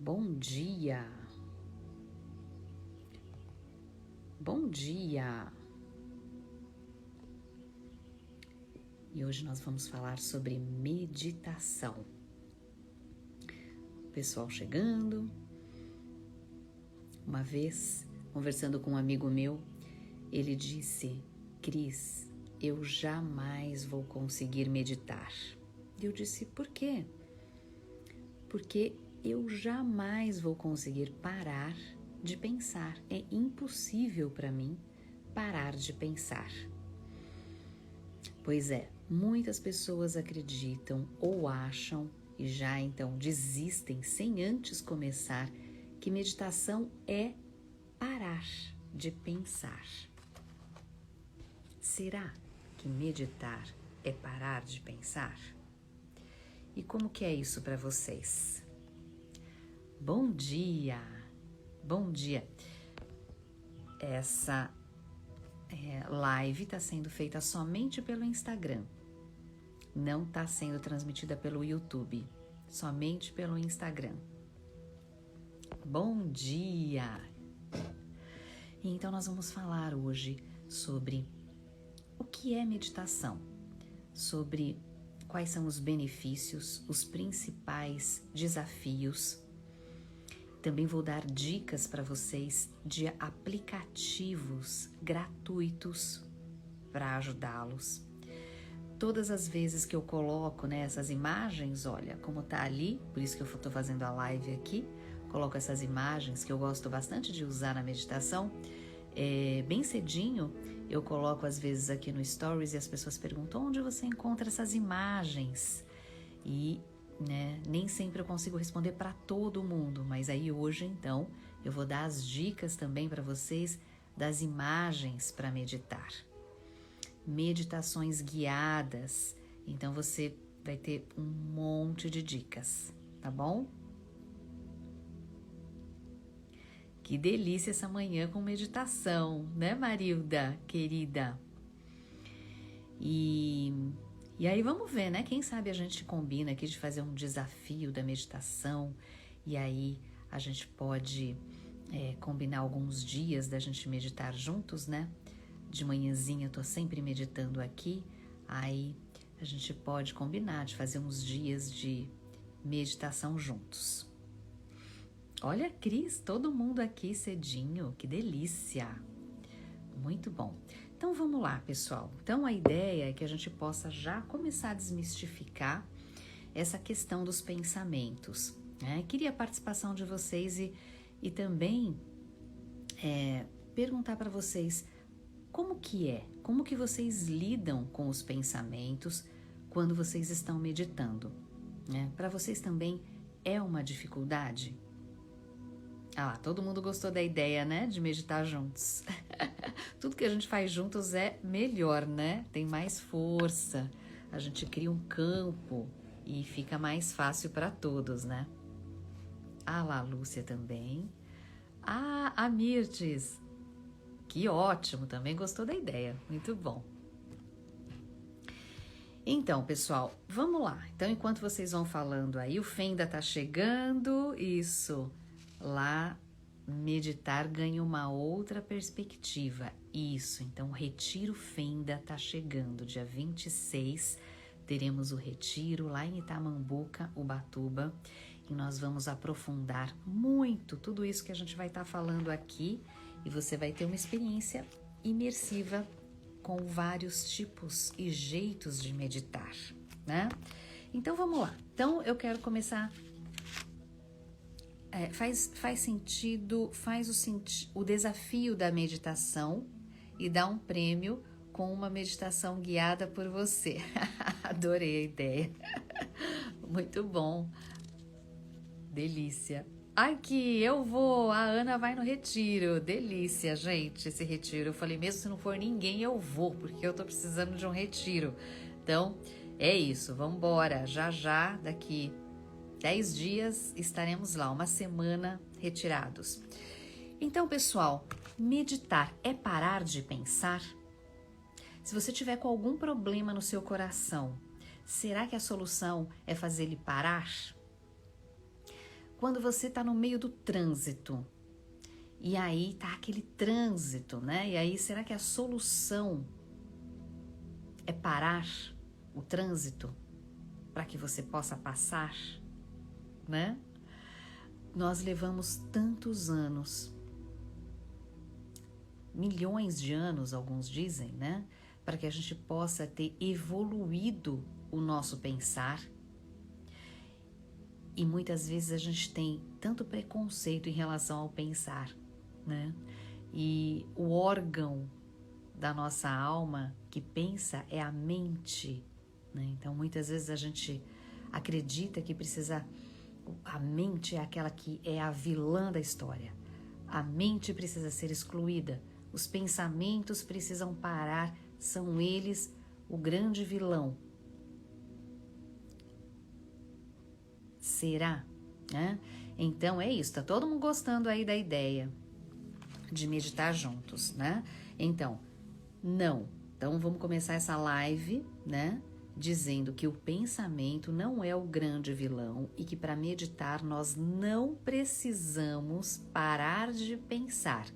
Bom dia! Bom dia! E hoje nós vamos falar sobre meditação. O pessoal chegando. Uma vez, conversando com um amigo meu, ele disse: Cris, eu jamais vou conseguir meditar. E eu disse: por quê? Porque eu jamais vou conseguir parar de pensar. É impossível para mim parar de pensar. Pois é, muitas pessoas acreditam ou acham e já então desistem sem antes começar que meditação é parar de pensar. Será que meditar é parar de pensar? E como que é isso para vocês? Bom dia! Bom dia! Essa live está sendo feita somente pelo Instagram. Não está sendo transmitida pelo YouTube. Somente pelo Instagram. Bom dia! Então nós vamos falar hoje sobre o que é meditação, sobre quais são os benefícios, os principais desafios. Também vou dar dicas para vocês de aplicativos gratuitos para ajudá-los. Todas as vezes que eu coloco essas imagens, olha como tá ali, por isso que eu estou fazendo a live aqui, coloco essas imagens que eu gosto bastante de usar na meditação. Bem cedinho eu coloco às vezes aqui no Stories e as pessoas perguntam onde você encontra essas imagens. E nem sempre eu consigo responder para todo mundo, mas aí hoje então eu vou dar as dicas também para vocês das imagens para meditar. Meditações guiadas, então você vai ter um monte de dicas, tá bom? Que delícia essa manhã com meditação, né, Marilda, querida? E aí vamos ver, né? Quem sabe a gente combina aqui de fazer um desafio da meditação e aí a gente pode combinar alguns dias da gente meditar juntos, né? De manhãzinha eu tô sempre meditando aqui, aí a gente pode combinar de fazer uns dias de meditação juntos. Olha, Cris, todo mundo aqui cedinho, que delícia! Muito bom. Então vamos lá, pessoal. Então a ideia é que a gente possa já começar a desmistificar essa questão dos pensamentos, né? Queria a participação de vocês e também perguntar para vocês como que vocês lidam com os pensamentos quando vocês estão meditando, né? Para vocês também é uma dificuldade? Todo mundo gostou da ideia, né? De meditar juntos. Tudo que a gente faz juntos é melhor, né? Tem mais força. A gente cria um campo e fica mais fácil para todos, né? Lá, Lúcia também. A Mirtes. Que ótimo, também gostou da ideia. Muito bom. Então, pessoal, vamos lá. Então, enquanto vocês vão falando aí, o Fenda tá chegando. Isso. Lá, meditar ganha uma outra perspectiva. Isso, então o Retiro Fenda tá chegando. Dia 26, teremos o Retiro lá em Itamambuca, Ubatuba. E nós vamos aprofundar muito tudo isso que a gente vai estar falando aqui. E você vai ter uma experiência imersiva com vários tipos e jeitos de meditar, né? Então, vamos lá. Então, eu quero começar... faz sentido, o desafio da meditação e dá um prêmio com uma meditação guiada por você. Adorei a ideia. Muito bom. Delícia. Que eu vou, a Ana vai no retiro. Delícia, gente, esse retiro. Eu falei, mesmo se não for ninguém, eu vou, porque eu tô precisando de um retiro. Então, é isso, vamos embora. Já, daqui 10 dias estaremos lá, uma semana retirados. Então, pessoal, meditar é parar de pensar? Se você tiver com algum problema no seu coração, será que a solução é fazer ele parar? quando você está no meio do trânsito, e aí tá aquele trânsito, né? E aí, será que a solução é parar o trânsito para que você possa passar, né? Nós levamos tantos anos, milhões de anos, alguns dizem, né? Para que a gente possa ter evoluído o nosso pensar. E muitas vezes a gente tem tanto preconceito em relação ao pensar, né? E o órgão da nossa alma que pensa é a mente, né? Então muitas vezes a gente acredita que a mente é aquela que é a vilã da história. A mente precisa ser excluída, os pensamentos precisam parar, são eles o grande vilão. Será? Né? Então é isso, tá todo mundo gostando aí da ideia de meditar juntos, né? Então, não. Então vamos começar essa live, né? Dizendo que o pensamento não é o grande vilão e que para meditar nós não precisamos parar de pensar.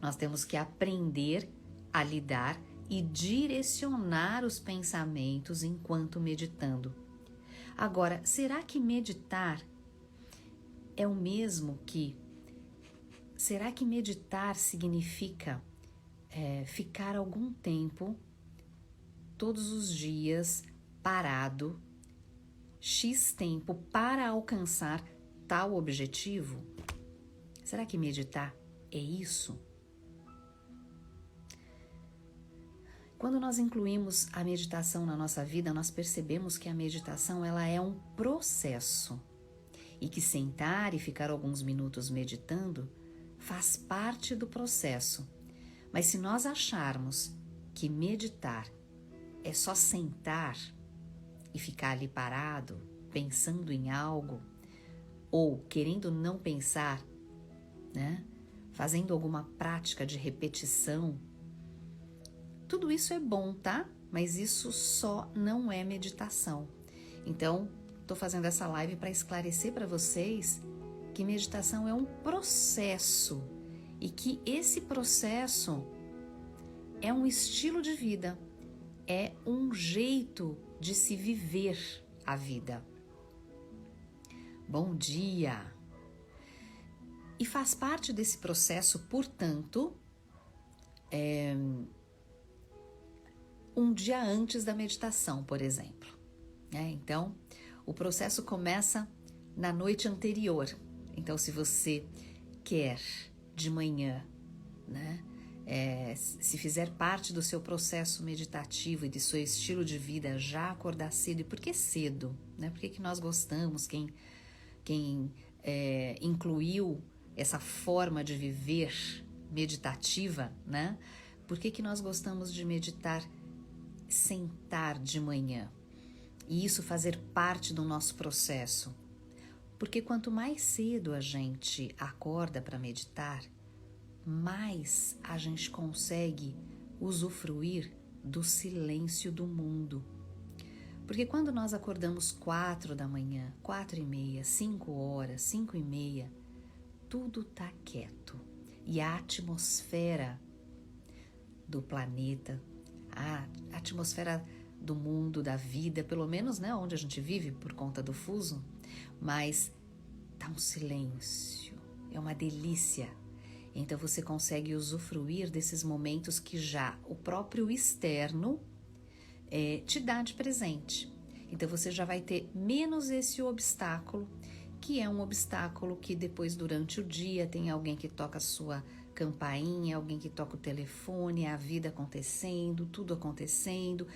Nós temos que aprender a lidar e direcionar os pensamentos enquanto meditando. Agora, será que meditar é o mesmo que... Será que meditar significa ficar algum tempo, todos os dias, parado, X tempo para alcançar tal objetivo? Será que meditar é isso? Quando nós incluímos a meditação na nossa vida, nós percebemos que a meditação ela é um processo e que sentar e ficar alguns minutos meditando faz parte do processo. Mas se nós acharmos que meditar é só sentar e ficar ali parado, pensando em algo, ou querendo não pensar, né? Fazendo alguma prática de repetição, tudo isso é bom, tá? Mas isso só não é meditação. Então, estou fazendo essa live para esclarecer para vocês que meditação é um processo e que esse processo é um estilo de vida, é um jeito de se viver a vida. Bom dia! E faz parte desse processo, portanto, um dia antes da meditação, por exemplo. Então, o processo começa na noite anterior. Então, se você quer de manhã, né, se fizer parte do seu processo meditativo e de seu estilo de vida já acordar cedo, e por que cedo? Né? Por que nós gostamos, quem incluiu essa forma de viver meditativa, né? Por que nós gostamos de meditar, sentar de manhã? E isso fazer parte do nosso processo. Porque quanto mais cedo a gente acorda para meditar, mais a gente consegue usufruir do silêncio do mundo. Porque quando nós acordamos 4 da manhã, 4:30, 5 horas, 5:30, tudo tá quieto. E a atmosfera do planeta, a atmosfera do mundo, da vida, pelo menos, né, onde a gente vive por conta do fuso, mas tá um silêncio, é uma delícia. Então você consegue usufruir desses momentos que já o próprio externo te dá de presente. Então você já vai ter menos esse obstáculo, que é um obstáculo que depois durante o dia tem alguém que toca a sua campainha, alguém que toca o telefone, a vida acontecendo, tudo acontecendo,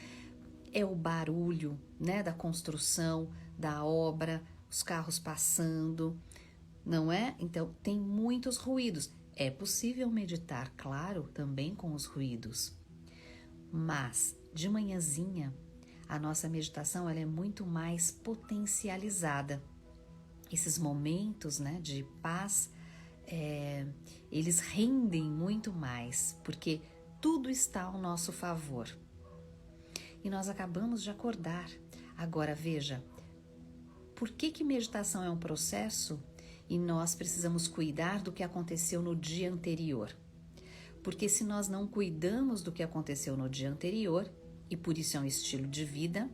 é o barulho, né, da construção, da obra, os carros passando, não é? Então tem muitos ruídos. É possível meditar, claro, também com os ruídos, mas de manhãzinha a nossa meditação ela é muito mais potencializada. Esses momentos, né, de paz, eles rendem muito mais, porque tudo está ao nosso favor. E nós acabamos de acordar. Agora veja, por que meditação é um processo e nós precisamos cuidar do que aconteceu no dia anterior. Porque se nós não cuidamos do que aconteceu no dia anterior, e por isso é um estilo de vida,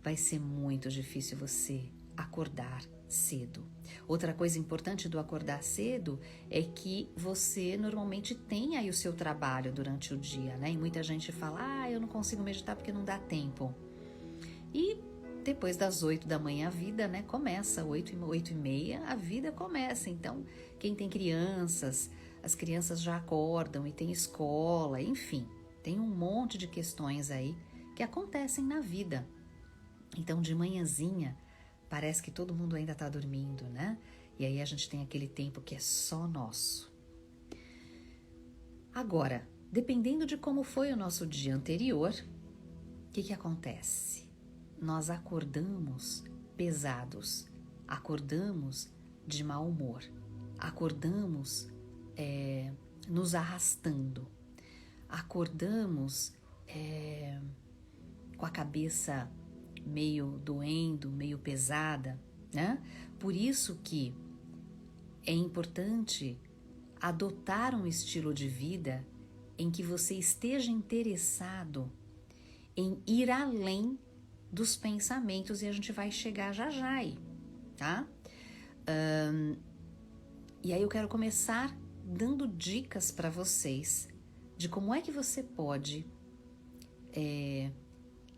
vai ser muito difícil você acordar cedo. Outra coisa importante do acordar cedo é que você normalmente tem aí o seu trabalho durante o dia, né? E muita gente fala, eu não consigo meditar porque não dá tempo. E depois das 8 da manhã a vida, né, começa, 8h30 a vida começa. Então, quem tem crianças, as crianças já acordam e tem escola, enfim, tem um monte de questões aí que acontecem na vida. Então, de manhãzinha, parece que todo mundo ainda está dormindo, né? E aí a gente tem aquele tempo que é só nosso. Agora, dependendo de como foi o nosso dia anterior, o que acontece? Nós acordamos pesados, acordamos de mau humor, acordamos nos arrastando, acordamos com a cabeça meio doendo, meio pesada, né? Por isso que é importante adotar um estilo de vida em que você esteja interessado em ir além dos pensamentos, e a gente vai chegar já aí, tá? E aí eu quero começar dando dicas para vocês de como é que você pode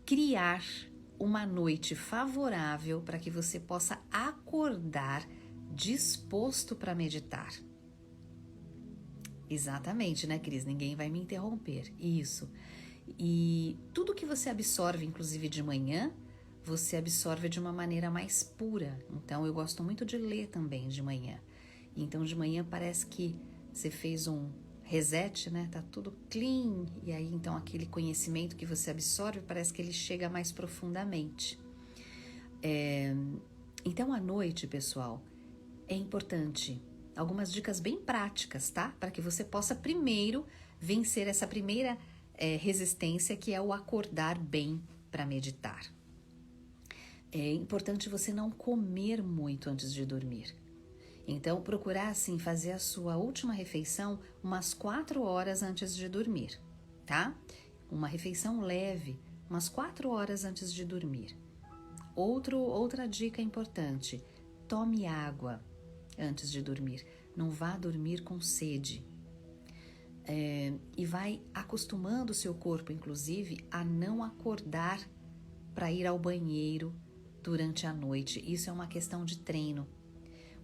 criar uma noite favorável para que você possa acordar disposto para meditar. Exatamente, né, Cris? Ninguém vai me interromper. Isso. E tudo que você absorve, inclusive de manhã, você absorve de uma maneira mais pura. Então, eu gosto muito de ler também de manhã. Então, de manhã parece que você fez um reset, né? Tá tudo clean. E aí, então, aquele conhecimento que você absorve, parece que ele chega mais profundamente. Então, à noite, pessoal, é importante algumas dicas bem práticas, tá? Para que você possa primeiro vencer essa primeira resistência, que é o acordar bem para meditar. É importante você não comer muito antes de dormir. Então, procurar, assim, fazer a sua última refeição umas 4 horas antes de dormir, tá? Uma refeição leve, umas 4 horas antes de dormir. Outra dica importante, tome água antes de dormir. Não vá dormir com sede. E vai acostumando o seu corpo, inclusive, a não acordar para ir ao banheiro durante a noite. Isso é uma questão de treino.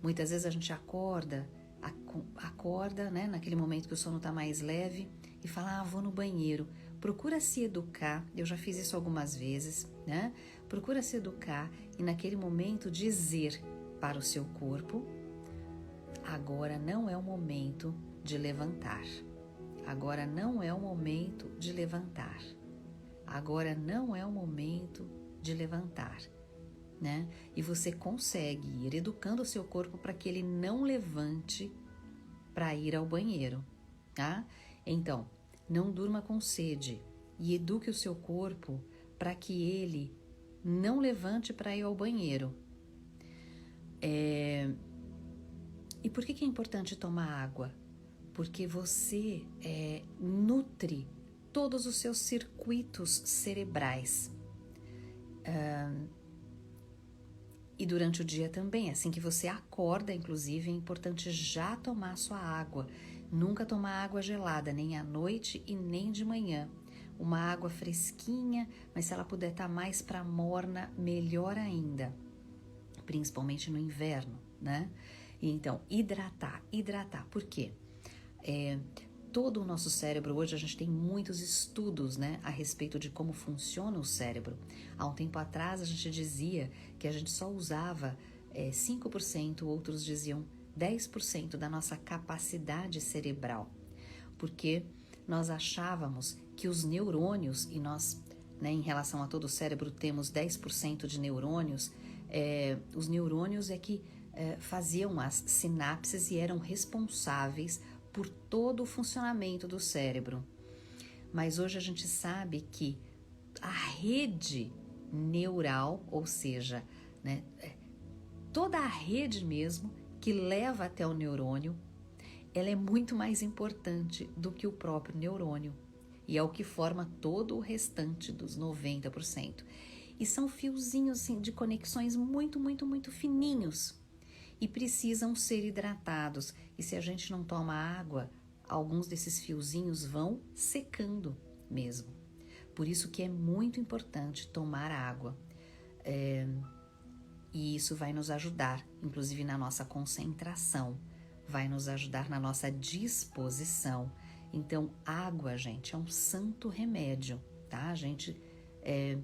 Muitas vezes a gente acorda, né, naquele momento que o sono está mais leve e fala, vou no banheiro. Procura se educar, eu já fiz isso algumas vezes, né? Procura se educar e naquele momento dizer para o seu corpo, agora não é o momento de levantar. Agora não é o momento de levantar. Agora não é o momento de levantar, né? E você consegue ir educando o seu corpo para que ele não levante para ir ao banheiro, tá? Então, não durma com sede e eduque o seu corpo para que ele não levante para ir ao banheiro. E por que é importante tomar água? Porque você nutre todos os seus circuitos cerebrais. E durante o dia também, assim que você acorda, inclusive, é importante já tomar sua água. Nunca tomar água gelada, nem à noite e nem de manhã. Uma água fresquinha, mas se ela puder estar mais para morna, melhor ainda. Principalmente no inverno, né? E então, hidratar. Por quê? Todo o nosso cérebro, hoje a gente tem muitos estudos, né, a respeito de como funciona o cérebro. Há um tempo atrás a gente dizia que a gente só usava 5%, outros diziam 10% da nossa capacidade cerebral. Porque nós achávamos que os neurônios, e nós, né, em relação a todo o cérebro, temos 10% de neurônios, os neurônios é que faziam as sinapses e eram responsáveis por todo o funcionamento do cérebro. Mas hoje a gente sabe que a rede neural, ou seja, né, toda a rede mesmo que leva até o neurônio, ela é muito mais importante do que o próprio neurônio. E é o que forma todo o restante dos 90%. E são fiozinhos assim, de conexões muito, muito, muito fininhos. E precisam ser hidratados. E se a gente não toma água, alguns desses fiozinhos vão secando mesmo. Por isso que é muito importante tomar água. E isso vai nos ajudar, inclusive na nossa concentração. Vai nos ajudar na nossa disposição. Então, água, gente, é um santo remédio, tá? A gente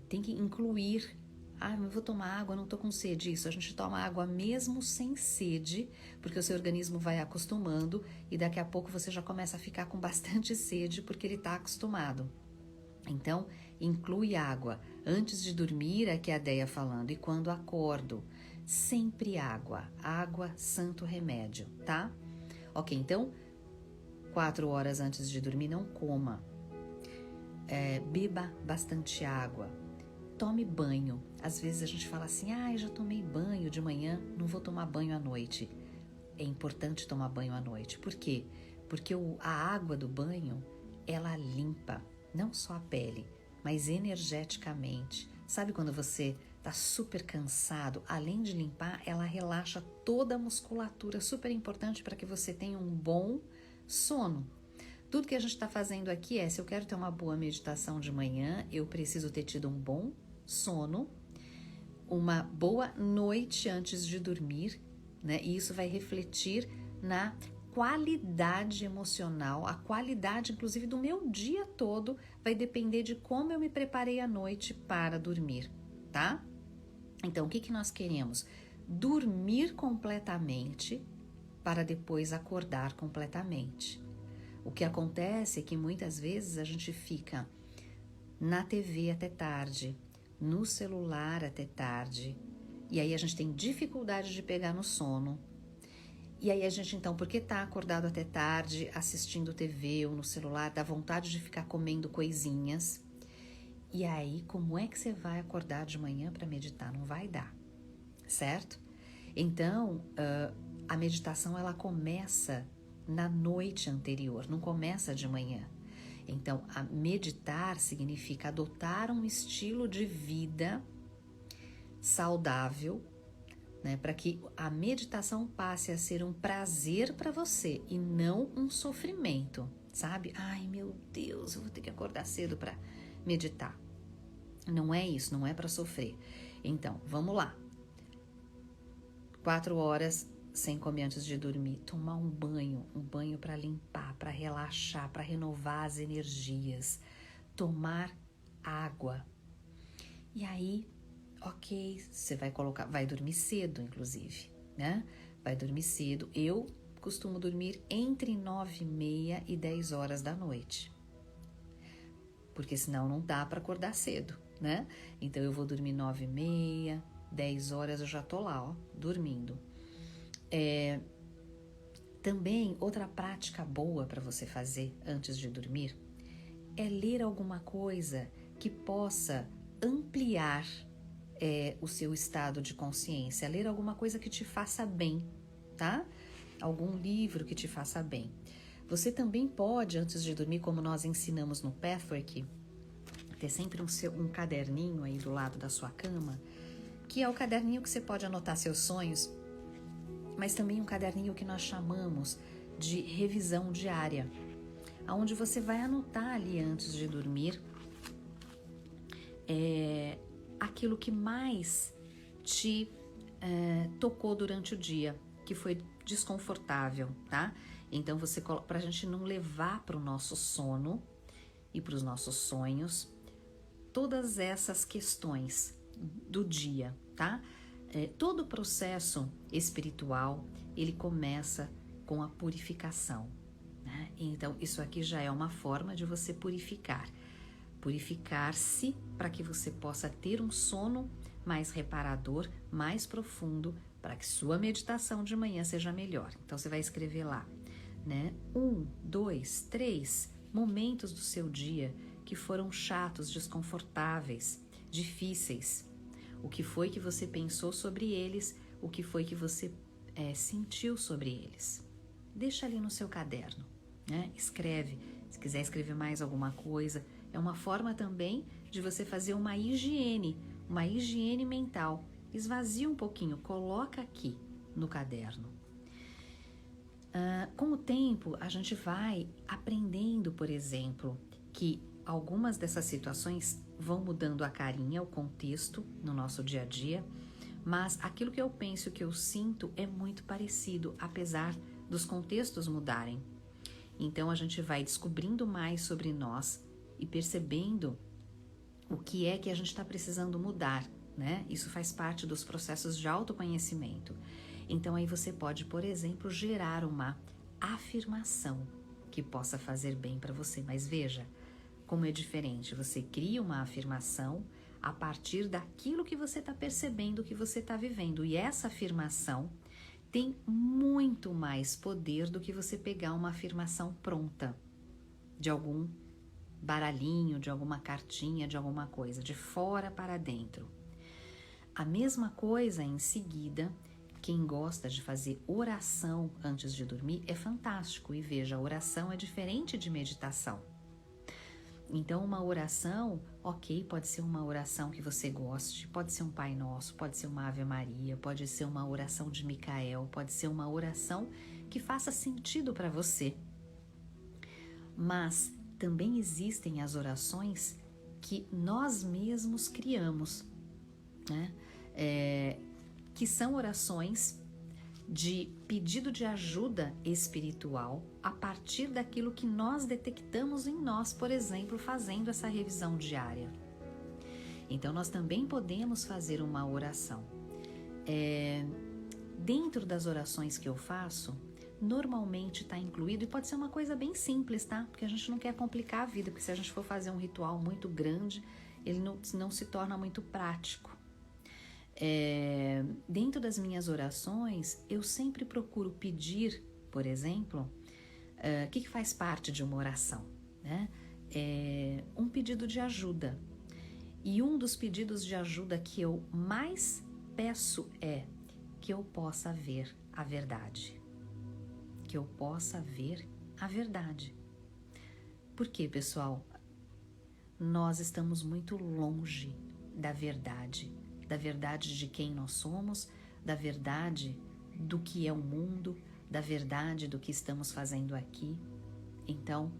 tem que incluir. Eu vou tomar água, não tô com sede. Isso, a gente toma água mesmo sem sede, porque o seu organismo vai acostumando e daqui a pouco você já começa a ficar com bastante sede porque ele tá acostumado. Então, inclui água. Antes de dormir, é que a Deia falando, e quando acordo, sempre água. Água, santo remédio, tá? Ok, então, 4 horas antes de dormir, não coma. Beba bastante água. Tome banho. Às vezes a gente fala assim, já tomei banho de manhã, não vou tomar banho à noite. É importante tomar banho à noite. Por quê? Porque a água do banho, ela limpa não só a pele, mas energeticamente. Sabe quando você tá super cansado? Além de limpar, ela relaxa toda a musculatura, super importante para que você tenha um bom sono. Tudo que a gente está fazendo aqui se eu quero ter uma boa meditação de manhã, eu preciso ter tido um bom sono, uma boa noite antes de dormir, né? E isso vai refletir na qualidade emocional, a qualidade, inclusive, do meu dia todo vai depender de como eu me preparei à noite para dormir, tá? Então, o que nós queremos? Dormir completamente para depois acordar completamente. O que acontece é que muitas vezes a gente fica na TV até tarde, no celular até tarde, e aí a gente tem dificuldade de pegar no sono. E aí a gente então, porque tá acordado até tarde, assistindo TV ou no celular, dá vontade de ficar comendo coisinhas. E aí, como é que você vai acordar de manhã para meditar? Não vai dar, certo? Então, a meditação ela começa na noite anterior, não começa de manhã. Então, meditar significa adotar um estilo de vida saudável, né, para que a meditação passe a ser um prazer para você e não um sofrimento, sabe? Ai, meu Deus, eu vou ter que acordar cedo para meditar. Não é isso, não é para sofrer. Então, vamos lá. 4 horas sem comer antes de dormir, tomar um banho para limpar, para relaxar, para renovar as energias, tomar água. E aí, ok, você vai dormir cedo, inclusive, né? Vai dormir cedo. Eu costumo dormir entre 9h30 e 10 horas da noite. Porque senão não dá para acordar cedo, né? Então eu vou dormir 9h30, 10 horas eu já tô lá, dormindo. Também, outra prática boa para você fazer antes de dormir é ler alguma coisa que possa ampliar o seu estado de consciência, ler alguma coisa que te faça bem, tá? Algum livro que te faça bem. Você também pode, antes de dormir, como nós ensinamos no Pathwork, ter sempre um caderninho aí do lado da sua cama, que é o caderninho que você pode anotar seus sonhos, mas também um caderninho que nós chamamos de revisão diária, onde você vai anotar ali antes de dormir aquilo que mais te tocou durante o dia, que foi desconfortável, tá? Então, pra gente não levar para o nosso sono e para os nossos sonhos todas essas questões do dia, tá? Todo o processo espiritual, ele começa com a purificação, né? Então, isso aqui já é uma forma de você purificar-se para que você possa ter um sono mais reparador, mais profundo, para que sua meditação de manhã seja melhor. Então, você vai escrever lá, né? 1, 2, 3 momentos do seu dia que foram chatos, desconfortáveis, difíceis. O que foi que você pensou sobre eles, o que foi que você sentiu sobre eles. Deixa ali no seu caderno, né? Escreve, se quiser escrever mais alguma coisa. É uma forma também de você fazer uma higiene mental. Esvazia um pouquinho, coloca aqui no caderno. Com o tempo, a gente vai aprendendo, por exemplo, que algumas dessas situações vão mudando a carinha, o contexto no nosso dia a dia, mas aquilo que eu penso, que eu sinto é muito parecido, apesar dos contextos mudarem. Então a gente vai descobrindo mais sobre nós e percebendo o que é que a gente está precisando mudar, né? Isso faz parte dos processos de autoconhecimento. Então aí você pode, por exemplo, gerar uma afirmação que possa fazer bem para você. Mas veja como é diferente. Você cria uma afirmação a partir daquilo que você está percebendo, que você está vivendo. E essa afirmação tem muito mais poder do que você pegar uma afirmação pronta de algum baralhinho, de alguma cartinha, de alguma coisa, de fora para dentro. A mesma coisa em seguida, quem gosta de fazer oração antes de dormir é fantástico. E veja, a oração é diferente de meditação. Então uma oração, ok, pode ser uma oração que você goste, pode ser um Pai Nosso, pode ser uma Ave Maria, pode ser uma oração de Micael, pode ser uma oração que faça sentido para você. Mas também existem as orações que nós mesmos criamos, né? Que são orações de pedido de ajuda espiritual a partir daquilo que nós detectamos em nós, por exemplo, fazendo essa revisão diária. Então, nós também podemos fazer uma oração. Dentro das orações que eu faço, normalmente está incluído, e pode ser uma coisa bem simples, tá? Porque a gente não quer complicar a vida, porque se a gente for fazer um ritual muito grande, ele não se torna muito prático. Dentro das minhas orações, eu sempre procuro pedir, por exemplo, o que faz parte de uma oração, né? Um pedido de ajuda. E um dos pedidos de ajuda que eu mais peço é que eu possa ver a verdade. Que eu possa ver a verdade. Por quê, pessoal? Nós estamos muito longe da verdade de quem nós somos, da verdade do que é o mundo, da verdade do que estamos fazendo aqui. Então,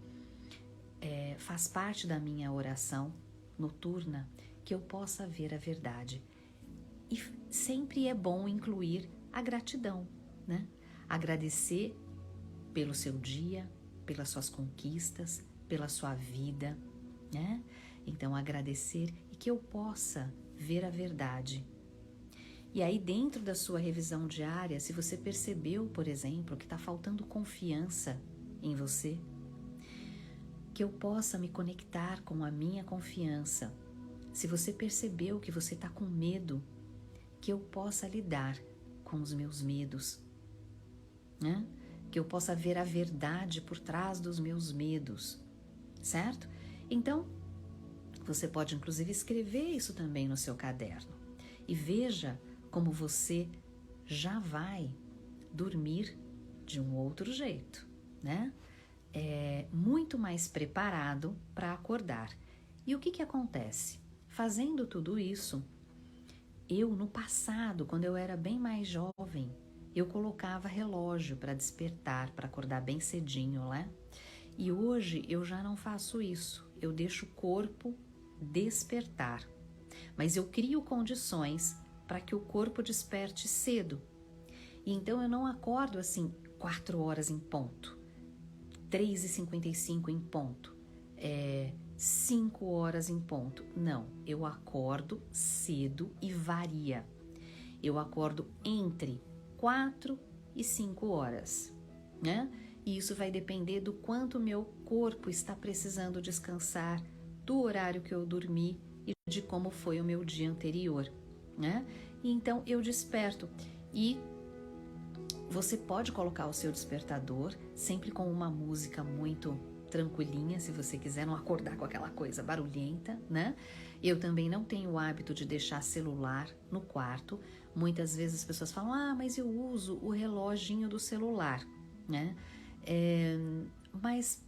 faz parte da minha oração noturna que eu possa ver a verdade. E sempre é bom incluir a gratidão, né? Agradecer pelo seu dia, pelas suas conquistas, pela sua vida, né? Então, agradecer e que eu possa ver a verdade. E aí, dentro da sua revisão diária, se você percebeu, por exemplo, que está faltando confiança em você, que eu possa me conectar com a minha confiança. Se você percebeu que você está com medo, que eu possa lidar com os meus medos, né? Que eu possa ver a verdade por trás dos meus medos, certo? Então, você pode inclusive escrever isso também no seu caderno e veja como você já vai dormir de um outro jeito, né? Muito mais preparado para acordar. E o que acontece? Fazendo tudo isso, eu no passado, quando eu era bem mais jovem, eu colocava relógio para despertar, para acordar bem cedinho, né? E hoje eu já não faço isso. Eu deixo o corpo despertar. Mas eu crio condições para que o corpo desperte cedo. E então eu não acordo assim 4 horas em ponto, 3h55 em ponto, 5 horas em ponto. Não, eu acordo cedo e varia. Eu acordo entre 4 e 5 horas, né? E isso vai depender do quanto meu corpo está precisando descansar, do horário que eu dormi e de como foi o meu dia anterior, né? E então eu desperto. E você pode colocar o seu despertador sempre com uma música muito tranquilinha, se você quiser não acordar com aquela coisa barulhenta, né? Eu também não tenho o hábito de deixar celular no quarto. Muitas vezes as pessoas falam, mas eu uso o reloginho do celular, né? Mas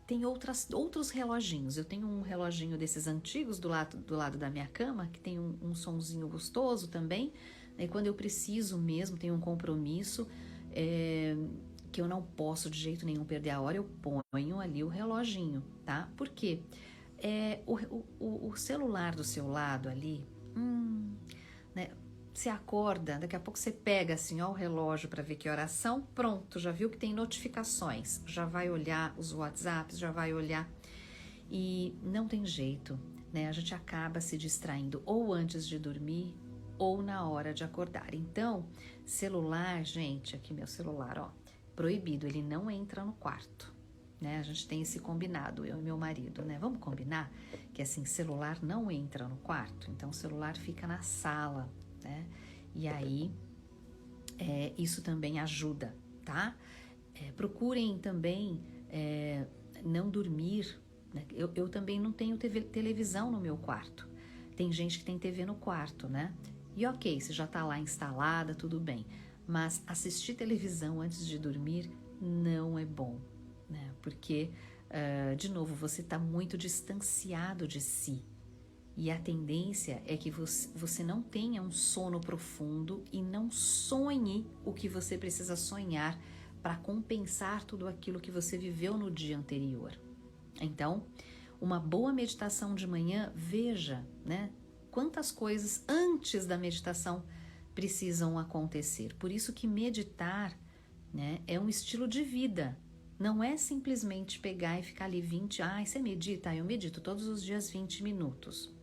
tem outros reloginhos. Eu tenho um reloginho desses antigos do lado da minha cama, que tem um sonzinho gostoso também. E quando eu preciso mesmo, tenho um compromisso, que eu não posso de jeito nenhum perder a hora, eu ponho ali o reloginho, tá? Por quê? O celular do seu lado ali, né? Você acorda, daqui a pouco você pega assim, o relógio para ver que horas são, pronto, já viu que tem notificações, já vai olhar os WhatsApps, já vai olhar e não tem jeito, né? A gente acaba se distraindo ou antes de dormir ou na hora de acordar. Então, celular, gente, aqui meu celular, proibido, ele não entra no quarto, né? A gente tem esse combinado, eu e meu marido, né? Vamos combinar que assim, celular não entra no quarto, então o celular fica na sala, né? E aí, isso também ajuda, tá? Procurem também não dormir, né? Eu também não tenho televisão no meu quarto. Tem gente que tem TV no quarto, né? E ok, você já tá lá instalada, tudo bem. Mas assistir televisão antes de dormir não é bom, né? Porque, de novo, você tá muito distanciado de si. E a tendência é que você não tenha um sono profundo e não sonhe o que você precisa sonhar para compensar tudo aquilo que você viveu no dia anterior. Então, uma boa meditação de manhã, veja, né, quantas coisas antes da meditação precisam acontecer. Por isso que meditar, né, é um estilo de vida. Não é simplesmente pegar e ficar ali você medita? Eu medito todos os dias 20 minutos.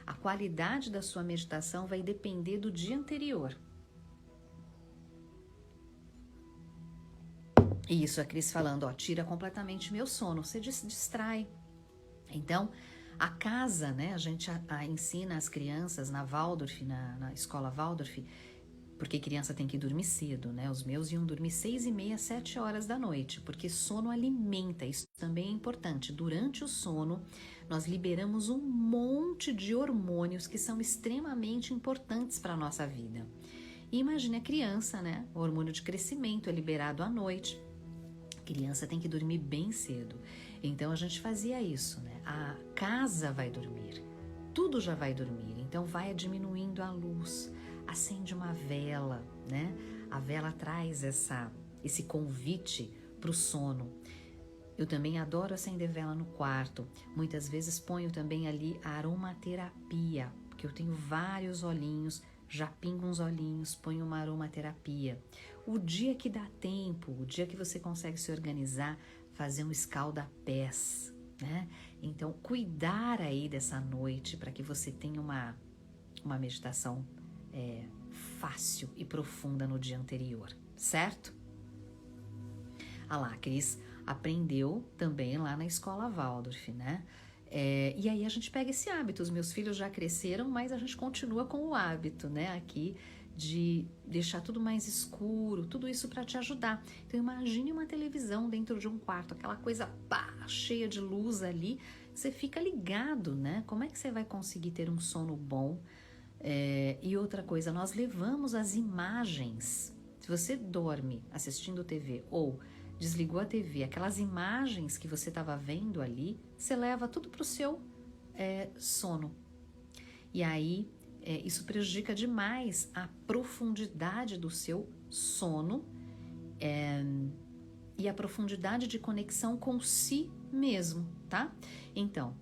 A qualidade da sua meditação vai depender do dia anterior. E isso a Cris falando, tira completamente meu sono, você distrai. Então, a casa, né, a gente ensina as crianças na Waldorf, na escola Waldorf, porque criança tem que dormir cedo, né? Os meus iam dormir 6h30, 7 horas da noite, porque sono alimenta, isso também é importante. Durante o sono, nós liberamos um monte de hormônios que são extremamente importantes para a nossa vida. E imagine a criança, né? O hormônio de crescimento é liberado à noite. A criança tem que dormir bem cedo. Então a gente fazia isso, né? A casa vai dormir, tudo já vai dormir. Então vai diminuindo a luz, acende uma vela, né? A vela traz esse convite para o sono. Eu também adoro acender vela no quarto. Muitas vezes ponho também ali a aromaterapia, porque eu tenho vários olhinhos, já pingo uns olhinhos, ponho uma aromaterapia. O dia que dá tempo, o dia que você consegue se organizar, fazer um escalda-pés, né? Então, cuidar aí dessa noite para que você tenha uma meditação fácil e profunda no dia anterior, certo? A Cris aprendeu também lá na escola Waldorf, né? E aí a gente pega esse hábito, os meus filhos já cresceram, mas a gente continua com o hábito, né? Aqui de deixar tudo mais escuro, tudo isso para te ajudar. Então imagine uma televisão dentro de um quarto, aquela coisa cheia de luz ali, você fica ligado, né? Como é que você vai conseguir ter um sono bom? E outra coisa, nós levamos as imagens. Se você dorme assistindo TV ou desligou a TV, aquelas imagens que você estava vendo ali, você leva tudo para o seu sono. E aí, isso prejudica demais a profundidade do seu sono e a profundidade de conexão com si mesmo, tá? Então,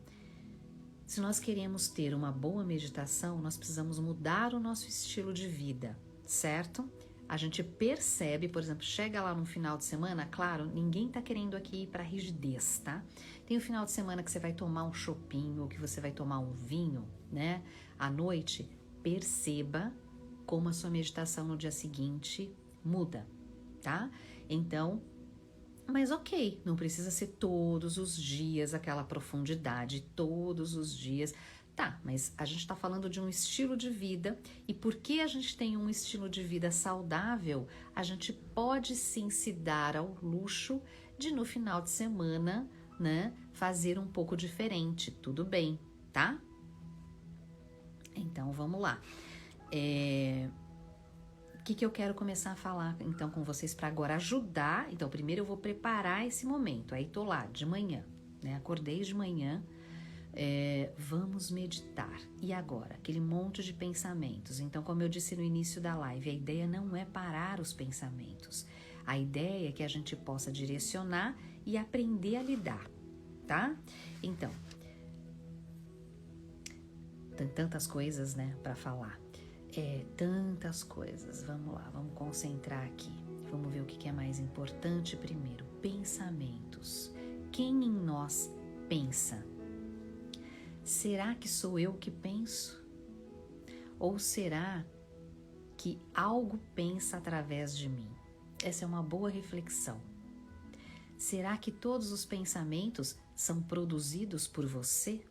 se nós queremos ter uma boa meditação, nós precisamos mudar o nosso estilo de vida, certo? A gente percebe, por exemplo, chega lá no final de semana, claro, ninguém tá querendo aqui ir pra rigidez, tá? Tem o final de semana que você vai tomar um chopinho ou que você vai tomar um vinho, né? À noite, perceba como a sua meditação no dia seguinte muda, tá? Então, mas ok, não precisa ser todos os dias aquela profundidade, todos os dias. Tá, mas a gente está falando de um estilo de vida e porque a gente tem um estilo de vida saudável, a gente pode sim se dar ao luxo de no final de semana né, fazer um pouco diferente, tudo bem, tá? Então, vamos lá. O que eu quero começar a falar, então, com vocês para agora ajudar? Então, primeiro eu vou preparar esse momento. Aí, tô lá, de manhã, né? Acordei de manhã, vamos meditar. E agora? Aquele monte de pensamentos. Então, como eu disse no início da live, a ideia não é parar os pensamentos. A ideia é que a gente possa direcionar e aprender a lidar, tá? Então, tem tantas coisas, né, para falar. Tantas coisas. Vamos lá, vamos concentrar aqui. Vamos ver o que é mais importante primeiro. Pensamentos. Quem em nós pensa? Será que sou eu que penso? Ou será que algo pensa através de mim? Essa é uma boa reflexão. Será que todos os pensamentos são produzidos por você?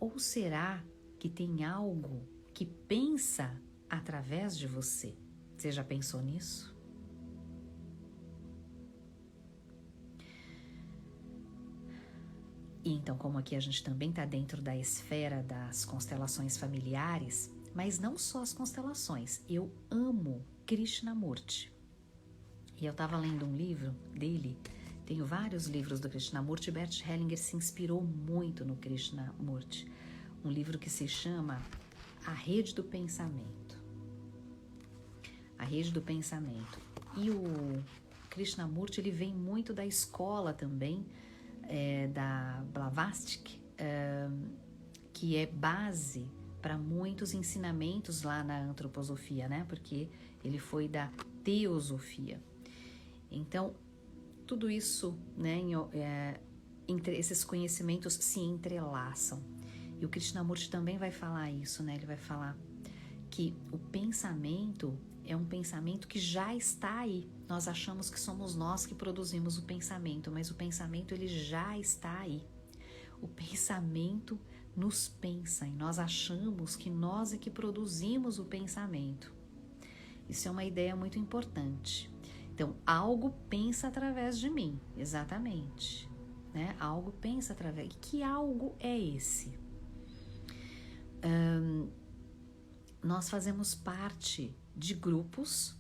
Ou será que tem algo que pensa através de você? Você já pensou nisso? E então, como aqui a gente também está dentro da esfera das constelações familiares, mas não só as constelações, eu amo Krishnamurti. E eu estava lendo um livro dele, tenho vários livros do Krishnamurti, Bert Hellinger se inspirou muito no Krishnamurti. Um livro que se chama A Rede do Pensamento. A Rede do Pensamento. E o Krishnamurti, ele vem muito da escola também, da Blavatsky, que é base para muitos ensinamentos lá na antroposofia, né? Porque ele foi da teosofia. Então, tudo isso, né, entre esses conhecimentos se entrelaçam. E o Krishnamurti também vai falar isso, né? Ele vai falar que o pensamento é um pensamento que já está aí. Nós achamos que somos nós que produzimos o pensamento, mas o pensamento ele já está aí. O pensamento nos pensa e nós achamos que nós é que produzimos o pensamento. Isso é uma ideia muito importante. Então, algo pensa através de mim, exatamente, né? Algo pensa através... E que algo é esse? Nós fazemos parte de grupos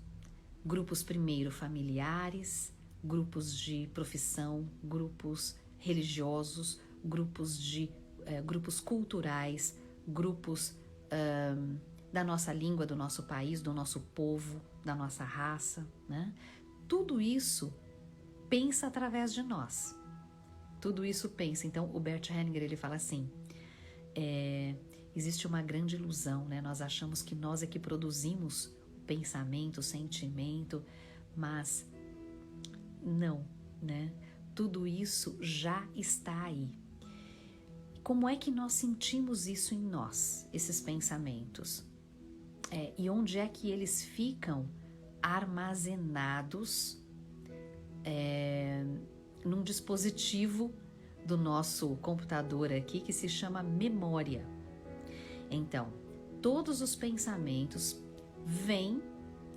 primeiro familiares, grupos de profissão, grupos religiosos, grupos culturais, grupos da nossa língua, do nosso país, do nosso povo, da nossa raça, né? Tudo isso pensa através de nós. Tudo isso pensa. Então, o Bert Hellinger, ele fala assim, existe uma grande ilusão, né? Nós achamos que nós é que produzimos o pensamento, o sentimento, mas não, né? Tudo isso já está aí. Como é que nós sentimos isso em nós, esses pensamentos? E onde é que eles ficam armazenados num dispositivo do nosso computador aqui que se chama memória. Então, todos os pensamentos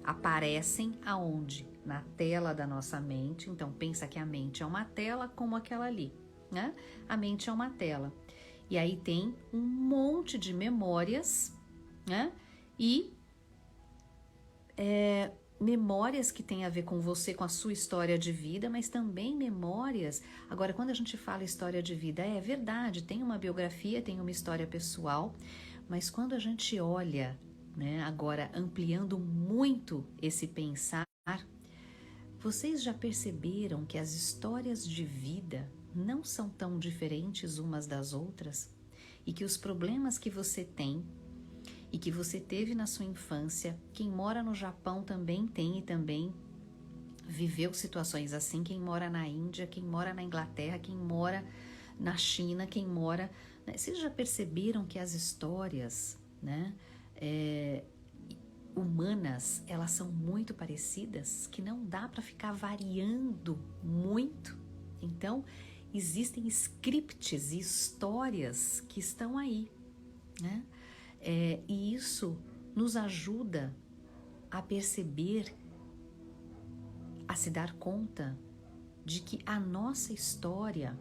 aparecem aonde? Na tela da nossa mente. Então, pensa que a mente é uma tela como aquela ali, né? A mente é uma tela. E aí tem um monte de memórias, né? E memórias que têm a ver com você, com a sua história de vida, mas também memórias. Agora, quando a gente fala história de vida, é verdade, tem uma biografia, tem uma história pessoal, mas quando a gente olha, né, agora ampliando muito esse pensar, vocês já perceberam que as histórias de vida não são tão diferentes umas das outras? E que os problemas que você tem e que você teve na sua infância, quem mora no Japão também tem e também viveu situações assim, quem mora na Índia, quem mora na Inglaterra, quem mora na China, quem mora... Né? Vocês já perceberam que as histórias, né, humanas, elas são muito parecidas, que não dá para ficar variando muito? Então, existem scripts e histórias que estão aí, né? E isso nos ajuda a perceber, a se dar conta de que a nossa história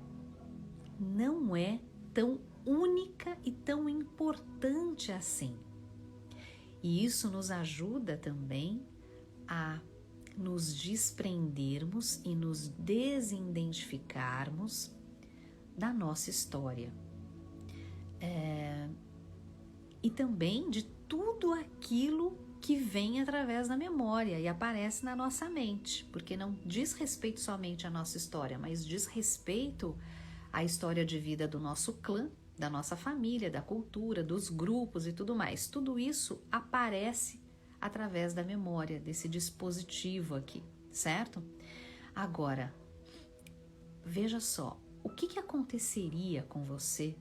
não é tão única e tão importante assim. E isso nos ajuda também a nos desprendermos e nos desidentificarmos da nossa história. E também de tudo aquilo que vem através da memória e aparece na nossa mente, porque não diz respeito somente à nossa história, mas diz respeito à história de vida do nosso clã, da nossa família, da cultura, dos grupos e tudo mais. Tudo isso aparece através da memória, desse dispositivo aqui, certo? Agora, veja só, o que aconteceria com você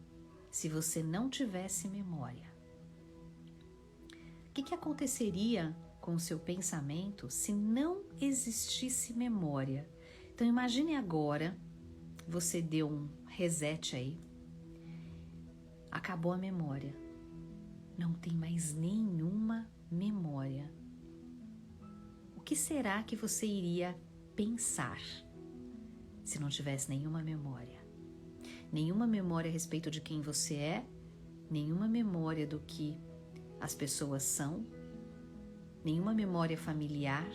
se você não tivesse memória? O que aconteceria com o seu pensamento se não existisse memória? Então imagine agora, você deu um reset aí, acabou a memória, não tem mais nenhuma memória. O que será que você iria pensar se não tivesse nenhuma memória? Nenhuma memória a respeito de quem você é, nenhuma memória do que as pessoas são, nenhuma memória familiar.